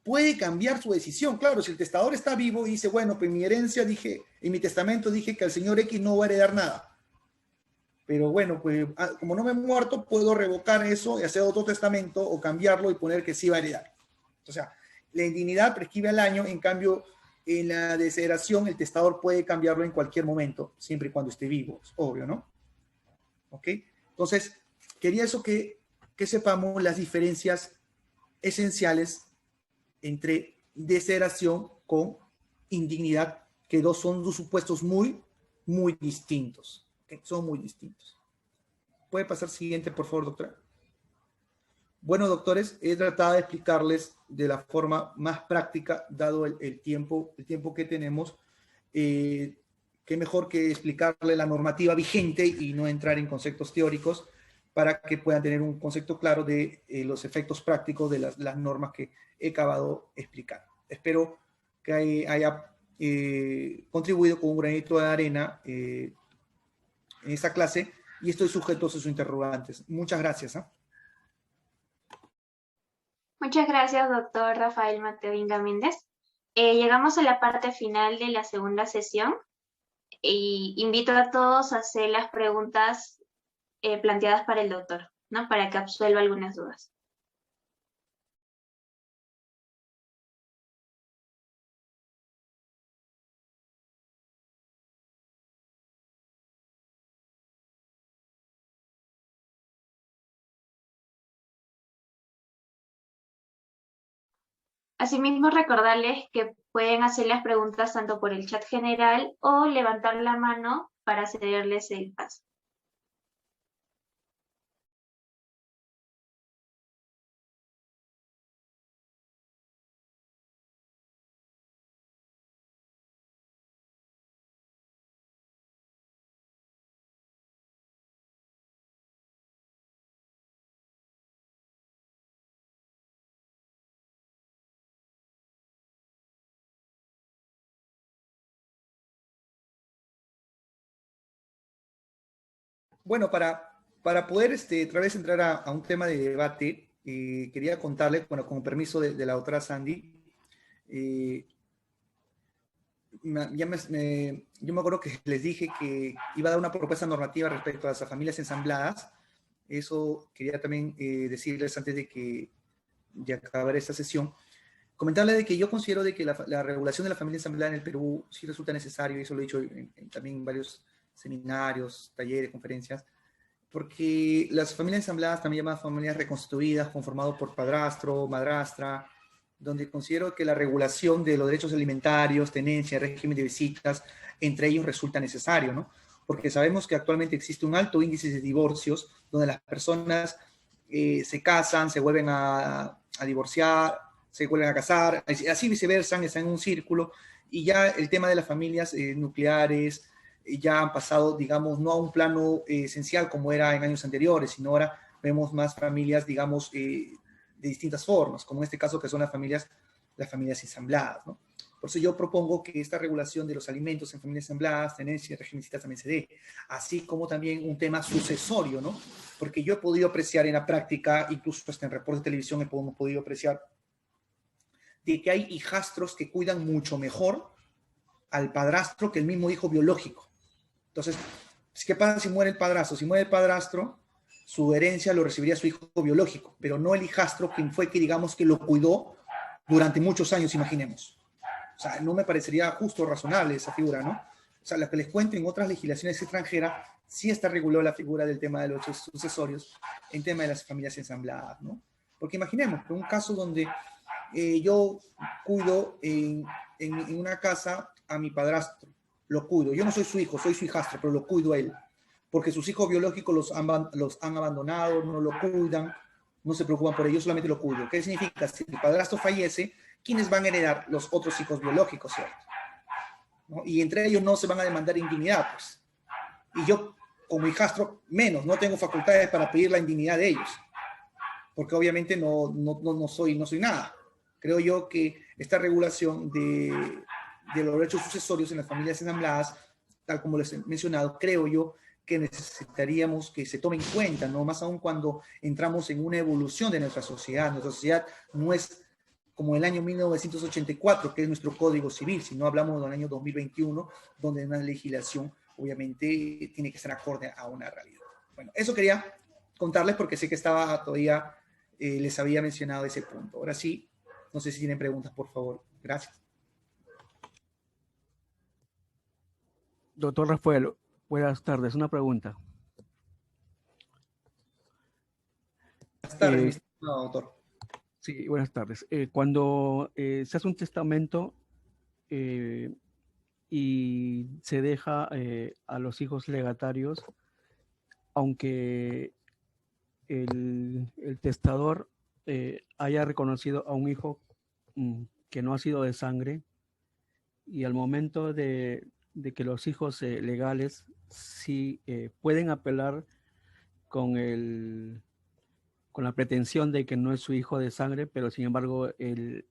puede cambiar su decisión. Claro, si el testador está vivo y dice, bueno, pues en mi herencia dije, en mi testamento dije que al señor X no va a heredar nada. Pero bueno, pues como no me he muerto, puedo revocar eso y hacer otro testamento o cambiarlo y poner que sí va a heredar. O sea, la indignidad prescribe al año, en cambio, en la desheredación, el testador puede cambiarlo en cualquier momento, siempre y cuando esté vivo, es obvio, ¿no? ¿Ok? Entonces, quería eso que sepamos las diferencias esenciales entre desheredación con indignidad, que son dos supuestos muy, muy distintos. ¿Okay? Son muy distintos. ¿Puede pasar siguiente, por favor, doctora? Bueno, doctores, he tratado de explicarles de la forma más práctica, dado el tiempo que tenemos. Qué mejor que explicarle la normativa vigente y no entrar en conceptos teóricos para que puedan tener un concepto claro de los efectos prácticos de las normas que he acabado de explicar. Espero que haya contribuido con un granito de arena en esta clase y estoy sujeto a sus interrogantes. Muchas gracias. Muchas gracias, doctor Rafael Mateo Inga Méndez. Llegamos a la parte final de la segunda sesión y invito a todos a hacer las preguntas planteadas para el doctor, ¿no? Para que absuelva algunas dudas. Asimismo, recordarles que pueden hacer las preguntas tanto por el chat general o levantar la mano para cederles el paso. Bueno, para poder otra vez entrar a un tema de debate, quería contarles, bueno, con permiso de la doctora Sandy, yo me acuerdo que les dije que iba a dar una propuesta normativa respecto a las familias ensambladas. Eso quería también decirles antes de acabar esta sesión. Comentarles de que yo considero de que la regulación de la familia ensamblada en el Perú sí resulta necesario, y eso lo he dicho también en varios seminarios, talleres, conferencias, porque las familias ensambladas, también llamadas familias reconstituidas, conformadas por padrastro, madrastra, donde considero que la regulación de los derechos alimentarios, tenencia, régimen de visitas, entre ellos resulta necesario, ¿no? Porque sabemos que actualmente existe un alto índice de divorcios, donde las personas se casan, se vuelven a divorciar, se vuelven a casar, así viceversa, están en un círculo, y ya el tema de las familias nucleares ya han pasado, digamos, no a un plano esencial como era en años anteriores, sino ahora vemos más familias, digamos, de distintas formas, como en este caso que son las familias ensambladas, ¿no? Por eso yo propongo que esta regulación de los alimentos en familias ensambladas, tenencia y régimen de visitas también se dé, así como también un tema sucesorio, ¿no? Porque yo he podido apreciar en la práctica, incluso hasta en reportes de televisión hemos podido apreciar, de que hay hijastros que cuidan mucho mejor al padrastro que el mismo hijo biológico. Entonces, ¿qué pasa si muere el padrastro? Si muere el padrastro, su herencia lo recibiría su hijo biológico, pero no el hijastro, quien fue que, digamos, que lo cuidó durante muchos años, imaginemos. O sea, no me parecería justo o razonable esa figura, ¿no? O sea, lo que les cuento, en otras legislaciones extranjeras sí está regulada la figura del tema de los sucesorios en tema de las familias ensambladas, ¿no? Porque imaginemos que un caso donde yo cuido en una casa a mi padrastro, lo cuido. Yo no soy su hijo, soy su hijastro, pero lo cuido a él. Porque sus hijos biológicos los han abandonado, no lo cuidan, no se preocupan por ello, solamente lo cuido. ¿Qué significa? Si el padrastro fallece, ¿quiénes van a heredar? Los otros hijos biológicos, ¿cierto? ¿No? Y entre ellos no se van a demandar indignidad, pues. Y yo, como hijastro, menos, no tengo facultades para pedir la indignidad de ellos. Porque obviamente no soy nada. Creo yo que esta regulación de los derechos sucesorios en las familias ensambladas, tal como les he mencionado, creo yo que necesitaríamos que se tome en cuenta, ¿no? Más aún cuando entramos en una evolución de nuestra sociedad. Nuestra sociedad no es como el año 1984, que es nuestro Código Civil, sino hablamos del año 2021, donde una legislación obviamente tiene que estar acorde a una realidad. Bueno, eso quería contarles porque sé que estaba todavía, les había mencionado ese punto. Ahora sí, no sé si tienen preguntas, por favor. Gracias. Doctor Rafael, buenas tardes. Una pregunta. Buenas tardes, mi estimado doctor. Sí, buenas tardes. Cuando se hace un testamento y se deja a los hijos legatarios, aunque el testador haya reconocido a un hijo que no ha sido de sangre, y al momento de que los hijos legales sí pueden apelar con la pretensión de que no es su hijo de sangre, pero sin embargo el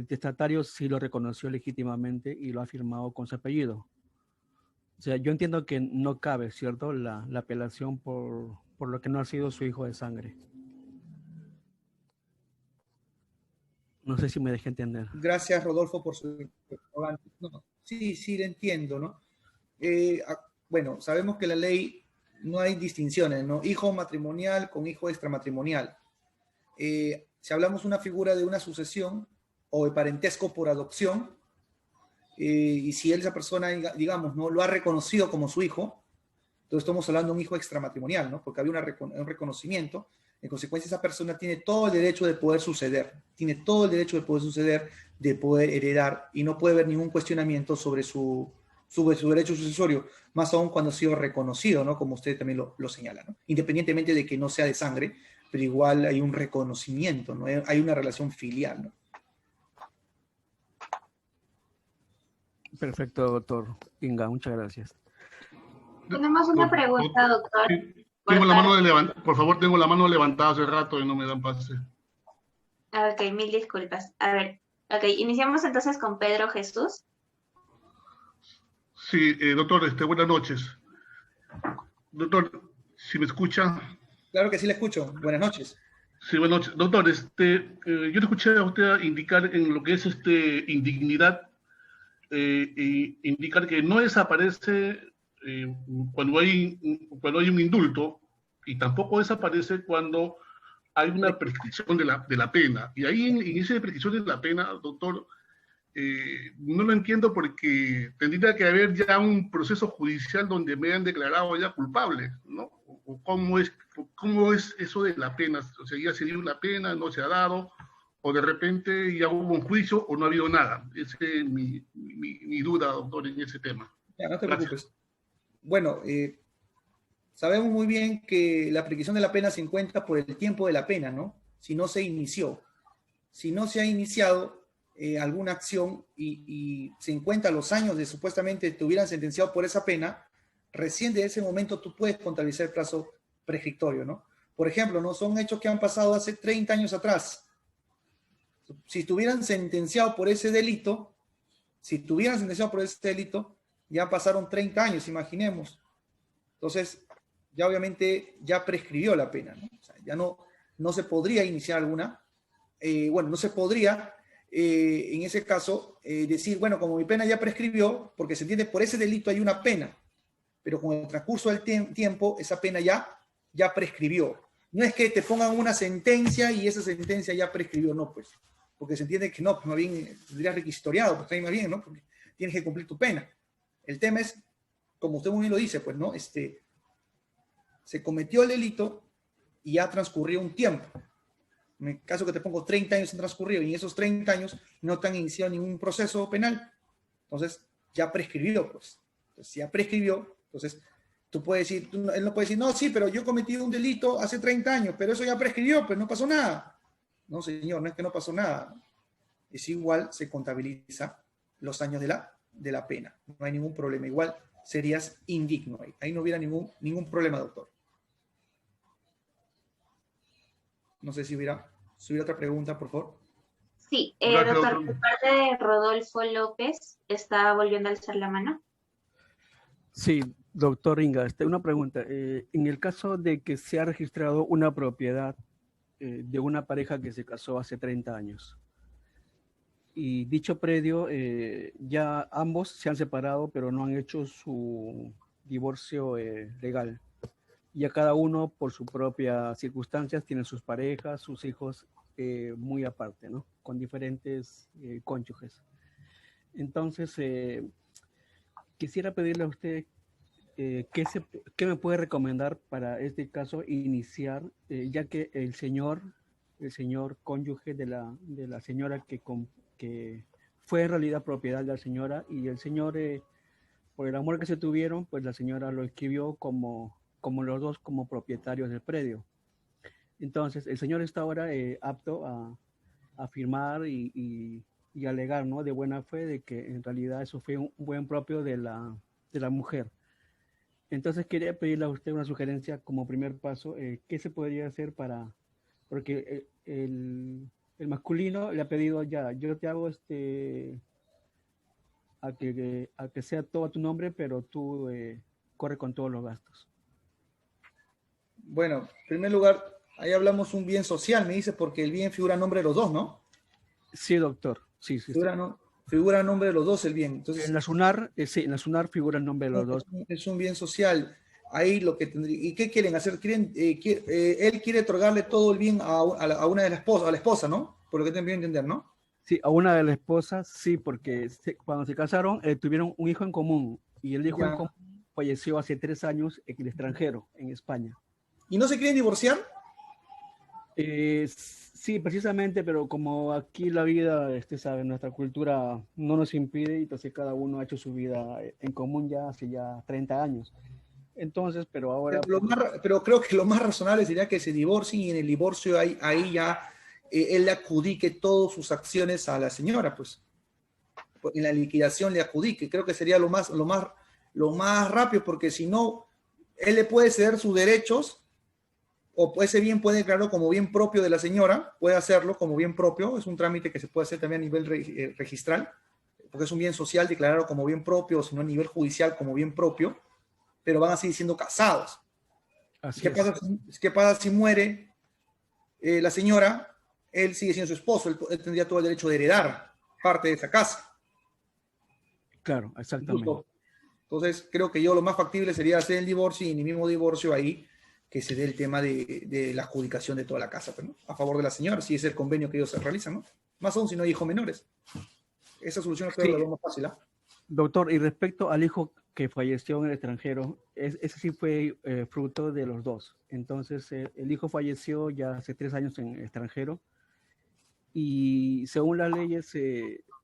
testatario sí lo reconoció legítimamente y lo ha firmado con su apellido. O sea, yo entiendo que no cabe, ¿cierto?, la apelación por lo que no ha sido su hijo de sangre. No sé si me dejé entender. Gracias, Rodolfo, por su... No, sí, sí, lo entiendo, ¿no? Bueno, sabemos que la ley no hay distinciones, ¿no? Hijo matrimonial con hijo extramatrimonial. Si hablamos de una figura de una sucesión o de parentesco por adopción, y si esa persona, digamos, no lo ha reconocido como su hijo, entonces estamos hablando de un hijo extramatrimonial, ¿no? Porque había un reconocimiento. En consecuencia, esa persona tiene todo el derecho de poder suceder, tiene todo el derecho de poder suceder, de poder heredar, y no puede haber ningún cuestionamiento sobre su derecho sucesorio, más aún cuando ha sido reconocido, ¿no? Como usted también lo señala, ¿no? Independientemente de que no sea de sangre, pero igual hay un reconocimiento, ¿no? Hay una relación filial, ¿no? Perfecto, doctor Inga, muchas gracias. Tenemos una pregunta, doctor. Sí, tengo la mano levantada, por favor, tengo la mano levantada hace rato y no me dan pase. Ok, mil disculpas. A ver, ok, iniciamos entonces con Pedro Jesús. Sí, doctor, buenas noches. Doctor, si me escucha. Claro que sí le escucho. Buenas noches. Sí, buenas noches. Doctor, yo le escuché a usted indicar en lo que es indignidad, indicar que no desaparece cuando hay un indulto, y tampoco desaparece cuando hay una prescripción de la pena. Y ahí en esa prescripción de la pena, doctor, no lo entiendo, porque tendría que haber ya un proceso judicial donde me hayan declarado ya culpable, ¿no? O ¿cómo es eso de la pena? O sea, ya se dio una pena, no se ha dado, o de repente ya hubo un juicio o no ha habido nada. Esa es mi duda, doctor, en ese tema. Ya, no te preocupes. Bueno, sabemos muy bien que la prescripción de la pena se encuentra por el tiempo de la pena, ¿no? Si no se inició. Si no se ha iniciado alguna acción y se encuentra los años de supuestamente te hubieran sentenciado por esa pena, recién de ese momento tú puedes contabilizar el plazo prescriptorio, ¿no? Por ejemplo, ¿no? Son hechos que han pasado hace 30 años atrás. Si estuvieran sentenciado por ese delito, ya pasaron 30 años, imaginemos. Entonces, ya obviamente ya prescribió la pena, ¿no? O sea, ya no se podría iniciar alguna. Bueno, no se podría, en ese caso, decir, bueno, como mi pena ya prescribió, porque se entiende, por ese delito hay una pena, pero con el transcurso del tiempo, esa pena ya prescribió. No es que te pongan una sentencia y esa sentencia ya prescribió, no, pues, porque se entiende que no, pues más bien tendrías requisitoriado, pues más bien, ¿no? Porque tienes que cumplir tu pena. El tema es, como usted muy bien lo dice, pues, ¿no? Se cometió el delito y ya transcurrió un tiempo. En el caso que te pongo 30 años han transcurrido y en esos 30 años no te han iniciado ningún proceso penal, entonces ya prescribió, pues. Entonces, si ya prescribió, entonces tú puedes decir, él no puede decir, no, sí, pero yo cometí un delito hace 30 años, pero eso ya prescribió, pues no pasó nada. No, señor, no es que no pasó nada. Es igual, se contabiliza los años de la pena. No hay ningún problema. Igual serías indigno ahí. Ahí no hubiera ningún problema, doctor. No sé si hubiera otra pregunta, por favor. Sí, Gracias, doctor, doctor. por parte de Rodolfo López, está volviendo a alzar la mano. Sí, doctor Inga, una pregunta. En el caso de que se ha registrado una propiedad de una pareja que se casó hace 30 años y dicho predio ya ambos se han separado, pero no han hecho su divorcio legal. Ya cada uno por sus propias circunstancias tiene sus parejas, sus hijos muy aparte, ¿no? Con diferentes cónyuges. Entonces, quisiera pedirle a usted ¿qué me puede recomendar para este caso iniciar, ya que el señor cónyuge de la señora que fue en realidad propiedad de la señora y el señor, por el amor que se tuvieron, pues la señora lo escribió como los dos como propietarios del predio. Entonces, el señor está ahora apto a firmar y alegar, ¿no? De buena fe de que en realidad eso fue un buen propio de la mujer. Entonces quería pedirle a usted una sugerencia como primer paso, ¿qué se podría hacer porque el masculino le ha pedido ya, yo te hago a que sea todo a tu nombre, pero tú corre con todos los gastos. Bueno, en primer lugar, ahí hablamos un bien social, me dice, porque el bien figura a nombre de los dos, ¿no? Sí, doctor, sí. Figura a nombre de los dos el bien. Entonces, En la SUNAR, sí, en la SUNAR figura el nombre de los dos. es un bien social. Ahí lo que tendría. ¿Y qué quieren hacer? Él quiere otorgarle todo el bien a una de las esposas, a la esposa, ¿no? Por lo que tengo que entender, ¿no? Sí, a una de las esposas, sí, porque cuando se casaron tuvieron un hijo en común y el hijo Ya. en común falleció hace 3 años en el extranjero, en España. ¿Y no se quieren divorciar? Sí, precisamente, pero como aquí la vida, sabe, nuestra cultura no nos impide, entonces cada uno ha hecho su vida en común ya hace ya 30 años. Entonces, pero ahora... Pero creo que lo más razonable sería que se divorcien y en el divorcio ahí ya él le adjudique todas sus acciones a la señora, pues. En la liquidación le adjudique. Creo que sería lo más rápido, porque si no, él le puede ceder sus derechos o ese bien puede declararlo como bien propio de la señora, puede hacerlo como bien propio, es un trámite que se puede hacer también a nivel registral, porque es un bien social declararlo como bien propio, sino a nivel judicial como bien propio, pero van a seguir siendo casados. ¿Qué pasa si muere la señora? Él sigue siendo su esposo, él tendría todo el derecho de heredar parte de esa casa. Claro, exactamente. Entonces, creo que yo lo más factible sería hacer el divorcio y en el mismo divorcio ahí que se dé el tema de la adjudicación de toda la casa, ¿no? A favor de la señora, si es el convenio que ellos se realizan, ¿no? Más aún si no hay hijos menores. Esa solución es la más fácil, ¿ah? Doctor, y respecto al hijo que falleció en el extranjero, ese sí fue fruto de los dos. Entonces, el hijo falleció ya hace 3 años en el extranjero y según las leyes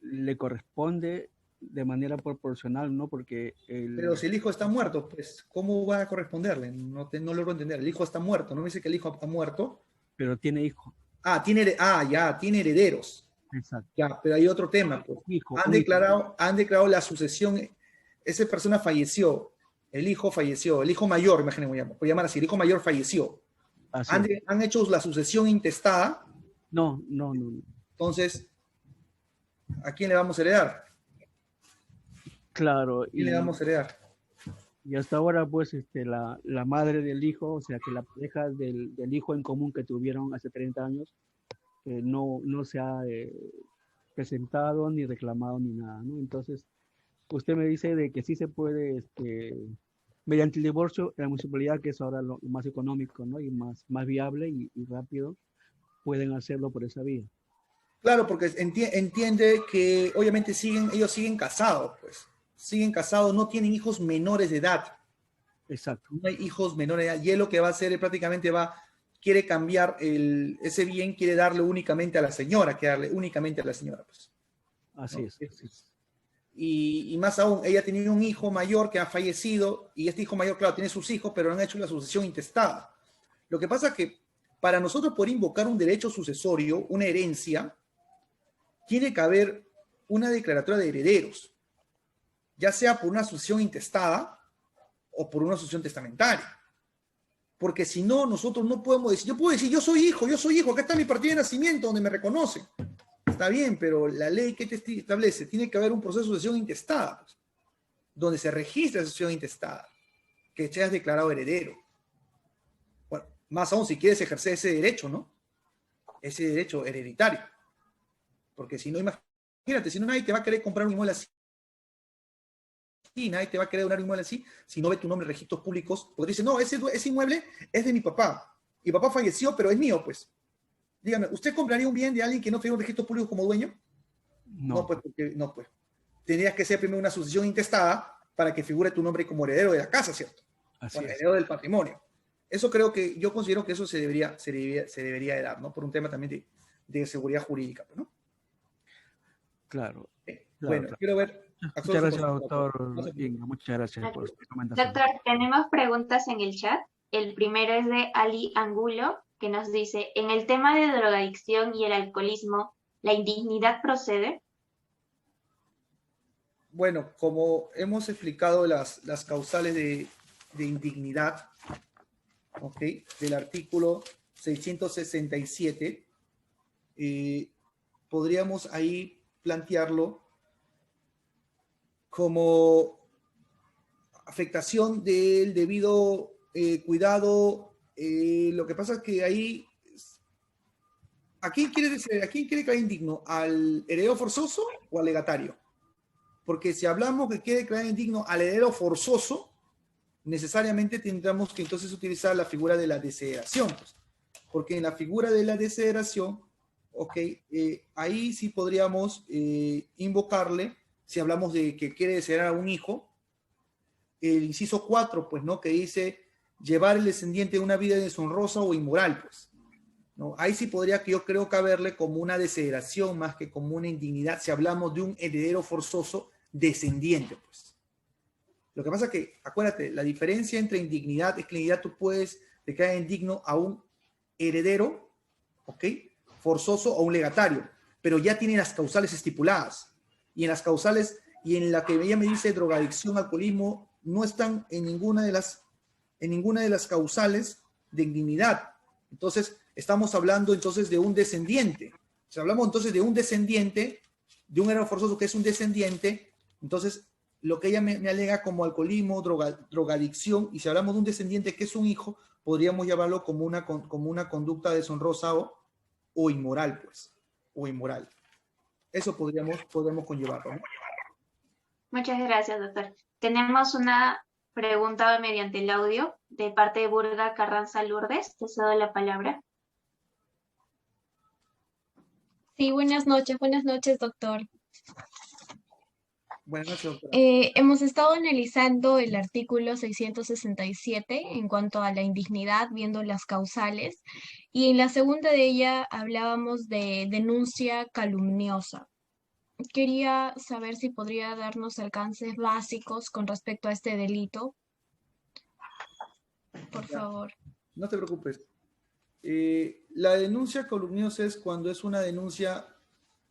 le corresponde de manera proporcional, ¿no? Porque Pero si el hijo está muerto, pues, ¿cómo va a corresponderle? No logro entender. El hijo está muerto, no me dice que el hijo ha muerto. Pero tiene hijo. Tiene herederos. Exacto. Ya, pero hay otro tema. Pues. Han declarado la sucesión. Esa persona falleció, el hijo mayor, imagínense, voy a llamar así, el hijo mayor falleció. Han hecho la sucesión intestada. No. Entonces, ¿a quién le vamos a heredar? Claro. ¿Quién le vamos a heredar? Y hasta ahora, pues, la madre del hijo, o sea, que la pareja del hijo en común que tuvieron hace 30 años, no se ha presentado ni reclamado ni nada, ¿no? Entonces, usted me dice de que sí se puede, mediante el divorcio, la municipalidad, que es ahora lo más económico, ¿no? Y más viable y rápido, pueden hacerlo por esa vía. Claro, porque entiende que obviamente ellos siguen casados, pues. Siguen casados, no tienen hijos menores de edad. Exacto. No hay hijos menores de edad. Y él lo que va a hacer, prácticamente quiere cambiar ese bien, quiere darle únicamente a la señora, pues. Así es. Y más aún, ella tenía un hijo mayor que ha fallecido, y este hijo mayor, claro, tiene sus hijos, pero han hecho la sucesión intestada. Lo que pasa es que para nosotros poder invocar un derecho sucesorio, una herencia, tiene que haber una declaratoria de herederos, ya sea por una sucesión intestada o por una sucesión testamentaria. Porque si no, nosotros no podemos decir, yo puedo decir, yo soy hijo, acá está mi partida de nacimiento donde me reconocen. Está bien, pero la ley que te establece, tiene que haber un proceso de sucesión intestada, pues, donde se registra esa sucesión intestada, que seas declarado heredero. Bueno, más aún si quieres ejercer ese derecho, ¿no? Ese derecho hereditario. Porque si no, imagínate, si no, nadie te va a querer comprar un inmueble así. Y nadie te va a querer donar un inmueble así si no ve tu nombre en registros públicos. Porque dice, no, ese inmueble es de mi papá. Mi papá falleció, pero es mío, pues. Dígame, ¿usted compraría un bien de alguien que no figura en registros públicos como dueño? No. No, pues. Tendrías que ser primero una sucesión intestada para que figure tu nombre como heredero de la casa, ¿cierto? Así es. Heredero del patrimonio. Eso creo que, yo considero que eso se debería de dar, ¿no? Por un tema también de seguridad jurídica, ¿no? Claro. Bueno, claro. quiero ver. Muchas gracias, doctor Inga. Muchas gracias por su recomendación. Doctor, tenemos preguntas en el chat. El primero es de Ali Angulo, que nos dice, en el tema de drogadicción y el alcoholismo, ¿la indignidad procede? Bueno, como hemos explicado las causales de indignidad, ¿ok? Del artículo 667, podríamos ahí plantearlo como afectación del debido cuidado. Lo que pasa es que ahí, ¿a quién quiere caer indigno? ¿Al heredero forzoso o al legatario? Porque si hablamos que quiere caer indigno al heredero forzoso, necesariamente tendremos que entonces utilizar la figura de la desheredación, pues. Porque en la figura de la desheredación, ahí sí podríamos invocarle, si hablamos de que quiere desheredar a un hijo, el inciso 4, pues, ¿no? Que dice llevar el descendiente una vida deshonrosa o inmoral, pues, ¿no? Ahí sí podría, que yo creo, caberle como una desheredación más que como una indignidad, si hablamos de un heredero forzoso descendiente, pues. Lo que pasa es que, acuérdate, la diferencia entre indignidad es que la indignidad tú puedes declarar indigno a un heredero, ¿ok? Forzoso o un legatario, pero ya tiene las causales estipuladas. Y en las causales, y en la que ella me dice drogadicción, alcoholismo, no están en ninguna de las causales de indignidad. Entonces, estamos hablando entonces de un descendiente. Si hablamos entonces de un descendiente, de un heredero forzoso que es un descendiente, entonces lo que ella me alega como alcoholismo, drogadicción, y si hablamos de un descendiente que es un hijo, podríamos llamarlo como una conducta deshonrosa o inmoral, pues, o inmoral. Eso podemos conllevarlo, ¿no? Muchas gracias, doctor. Tenemos una pregunta mediante el audio de parte de Burga Carranza Lourdes. Te cedo la palabra. Sí, buenas noches, doctor. Buenas noches, doctora. Hemos estado analizando el artículo 667 en cuanto a la indignidad, viendo las causales, y en la segunda de ella hablábamos de denuncia calumniosa. Quería saber si podría darnos alcances básicos con respecto a este delito. Por favor. No te preocupes. La denuncia calumniosa es cuando es una denuncia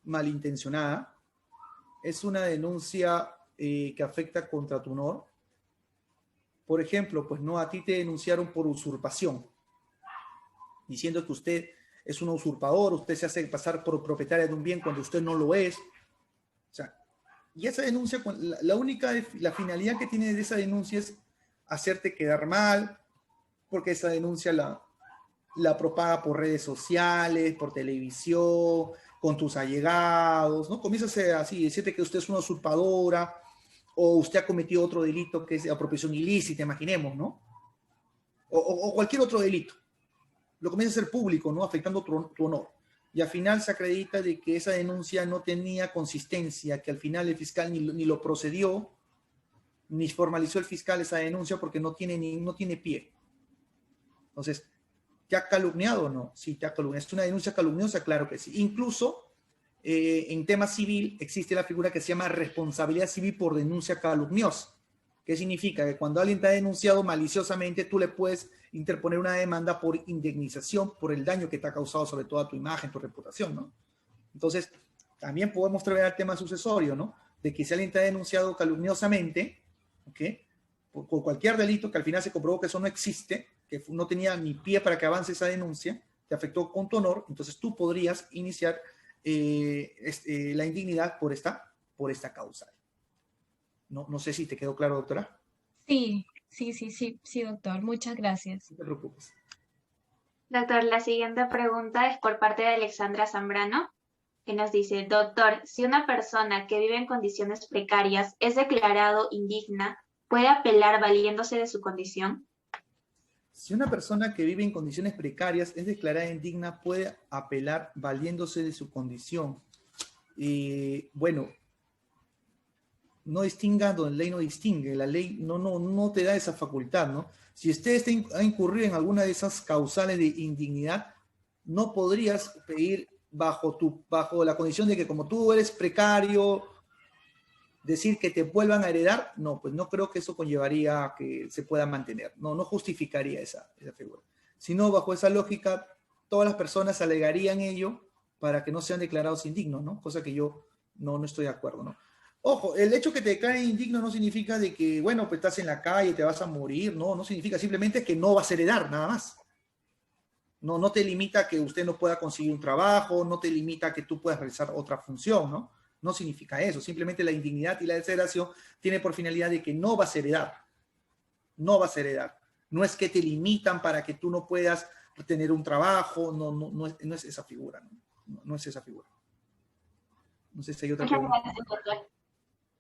malintencionada, es una denuncia que afecta contra tu honor. Por ejemplo, pues no, a ti te denunciaron por usurpación, diciendo que usted es un usurpador, usted se hace pasar por propietaria de un bien cuando usted no lo es. O sea, y esa denuncia, la finalidad que tiene de esa denuncia es hacerte quedar mal, porque esa denuncia la propaga por redes sociales, por televisión, con tus allegados, ¿no? Comienzas así, decirte que usted es una usurpadora, o usted ha cometido otro delito que es apropiación ilícita, imaginemos, ¿no? O cualquier otro delito. Lo comienza a hacer público, ¿no? Afectando tu honor. Y al final se acredita de que esa denuncia no tenía consistencia, que al final el fiscal ni lo procedió, ni formalizó el fiscal esa denuncia porque no tiene pie. Entonces, ¿te ha calumniado o no? Sí, te ha calumniado. ¿Es una denuncia calumniosa? Claro que sí. Incluso en tema civil existe la figura que se llama responsabilidad civil por denuncia calumniosa. ¿Qué significa? Que cuando alguien te ha denunciado maliciosamente, tú le puedes interponer una demanda por indemnización por el daño que te ha causado sobre todo a tu imagen, tu reputación, ¿no? Entonces, también podemos traer al tema sucesorio, ¿no? De que si alguien te ha denunciado calumniosamente, ¿ok? Por cualquier delito que al final se comprobó que eso no existe, que no tenía ni pie para que avance esa denuncia, te afectó con tu honor, entonces tú podrías iniciar la indignidad por esta causal. No sé si te quedó claro, doctora. Sí, doctor. Muchas gracias. No te preocupes. Doctor, la siguiente pregunta es por parte de Alexandra Zambrano, que nos dice, doctor, si una persona que vive en condiciones precarias es declarado indigna, ¿puede apelar valiéndose de su condición? Si una persona que vive en condiciones precarias es declarada indigna, puede apelar valiéndose de su condición. Bueno, no distinga donde la ley no distingue. La ley no te da esa facultad, ¿no? Si usted ha incurrido en alguna de esas causales de indignidad, no podrías pedir bajo la condición de que como tú eres precario, decir que te vuelvan a heredar. No, pues no creo que eso conllevaría a que se pueda mantener. No justificaría esa figura. Sino bajo esa lógica, todas las personas alegarían ello para que no sean declarados indignos, ¿no? Cosa que yo no estoy de acuerdo, ¿no? Ojo, el hecho que te declaren indigno no significa de que, bueno, pues estás en la calle, te vas a morir, no significa, simplemente que no vas a heredar, nada más. No te limita que usted no pueda conseguir un trabajo, no te limita que tú puedas realizar otra función, ¿no? No significa eso, simplemente la indignidad y la desheredación tiene por finalidad de que no vas a heredar. No vas a heredar. No es que te limitan para que tú no puedas tener un trabajo, no es esa figura, no es esa figura. No sé si hay otra pregunta. Gracias, doctor.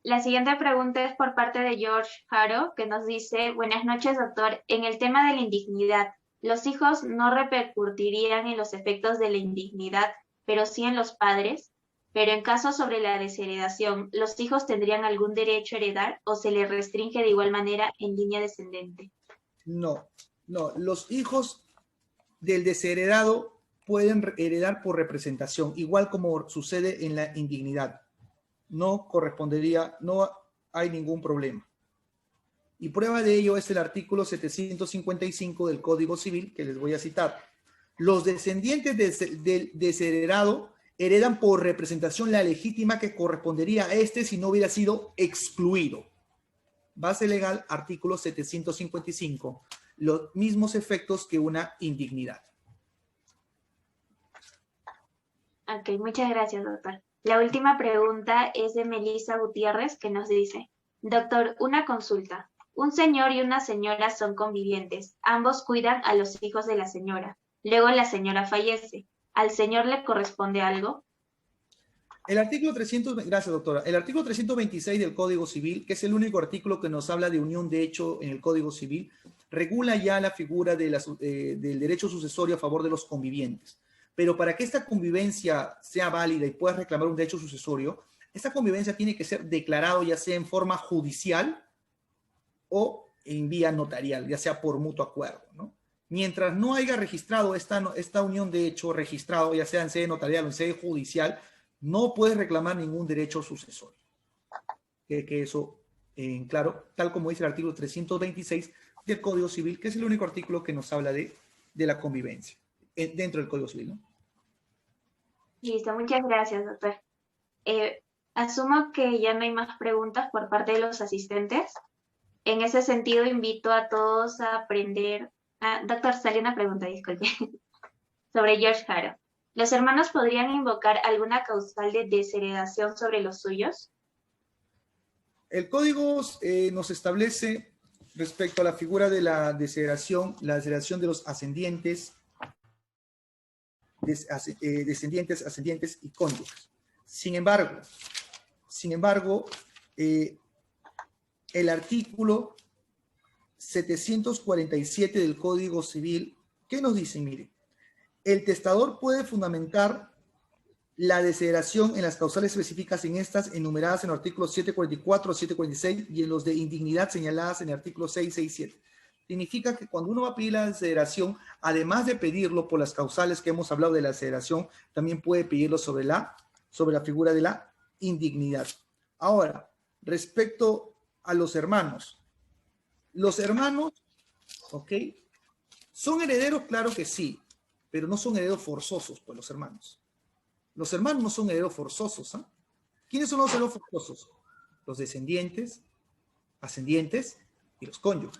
La siguiente pregunta es por parte de George Haro, que nos dice, buenas noches, doctor. En el tema de la indignidad, ¿los hijos no repercutirían en los efectos de la indignidad, pero sí en los padres? Pero en caso sobre la desheredación, ¿los hijos tendrían algún derecho a heredar o se les restringe de igual manera en línea descendente? No. Los hijos del desheredado pueden heredar por representación, igual como sucede en la indignidad. No correspondería, no hay ningún problema. Y prueba de ello es el artículo 755 del Código Civil, que les voy a citar. Los descendientes del desheredado heredan por representación la legítima que correspondería a este si no hubiera sido excluido. Base legal, artículo 755. Los mismos efectos que una indignidad. Ok, muchas gracias, doctor. La última pregunta es de Melissa Gutiérrez, que nos dice, doctor, una consulta. Un señor y una señora son convivientes. Ambos cuidan a los hijos de la señora. Luego la señora fallece. ¿Al señor le corresponde algo? El artículo 300, gracias doctora, el artículo 326 del Código Civil, que es el único artículo que nos habla de unión de hecho en el Código Civil, regula ya la figura del derecho sucesorio a favor de los convivientes. Pero para que esta convivencia sea válida y puedas reclamar un derecho sucesorio, esta convivencia tiene que ser declarado ya sea en forma judicial o en vía notarial, ya sea por mutuo acuerdo, ¿no? Mientras no haya registrado esta unión de hecho, registrado ya sea en sede notarial o en sede judicial, no puedes reclamar ningún derecho sucesorio. Que eso, claro, tal como dice el artículo 326 del Código Civil, que es el único artículo que nos habla de la convivencia dentro del Código Civil, ¿no? Listo, muchas gracias, doctor. Asumo que ya no hay más preguntas por parte de los asistentes. En ese sentido, invito a todos a aprender. Doctor, salió una pregunta, disculpe, sobre George Haro. ¿Los hermanos podrían invocar alguna causal de desheredación sobre los suyos? El código nos establece respecto a la figura de la desheredación de los ascendientes, descendientes, ascendientes y cónyuges. Sin embargo, el artículo 747 del Código Civil, ¿qué nos dice? Mire, el testador puede fundamentar la desheredación en las causales específicas en estas enumeradas en los artículos 744, 746 y en los de indignidad señaladas en el artículo 667. Significa que cuando uno va a pedir la desheredación, además de pedirlo por las causales que hemos hablado de la desheredación, también puede pedirlo sobre la figura de la indignidad. Ahora, respecto a los hermanos, ¿ok? ¿Son herederos? Claro que sí, pero no son herederos forzosos, pues los hermanos. Los hermanos no son herederos forzosos, ¿eh? ¿Quiénes son los herederos forzosos? Los descendientes, ascendientes y los cónyuges.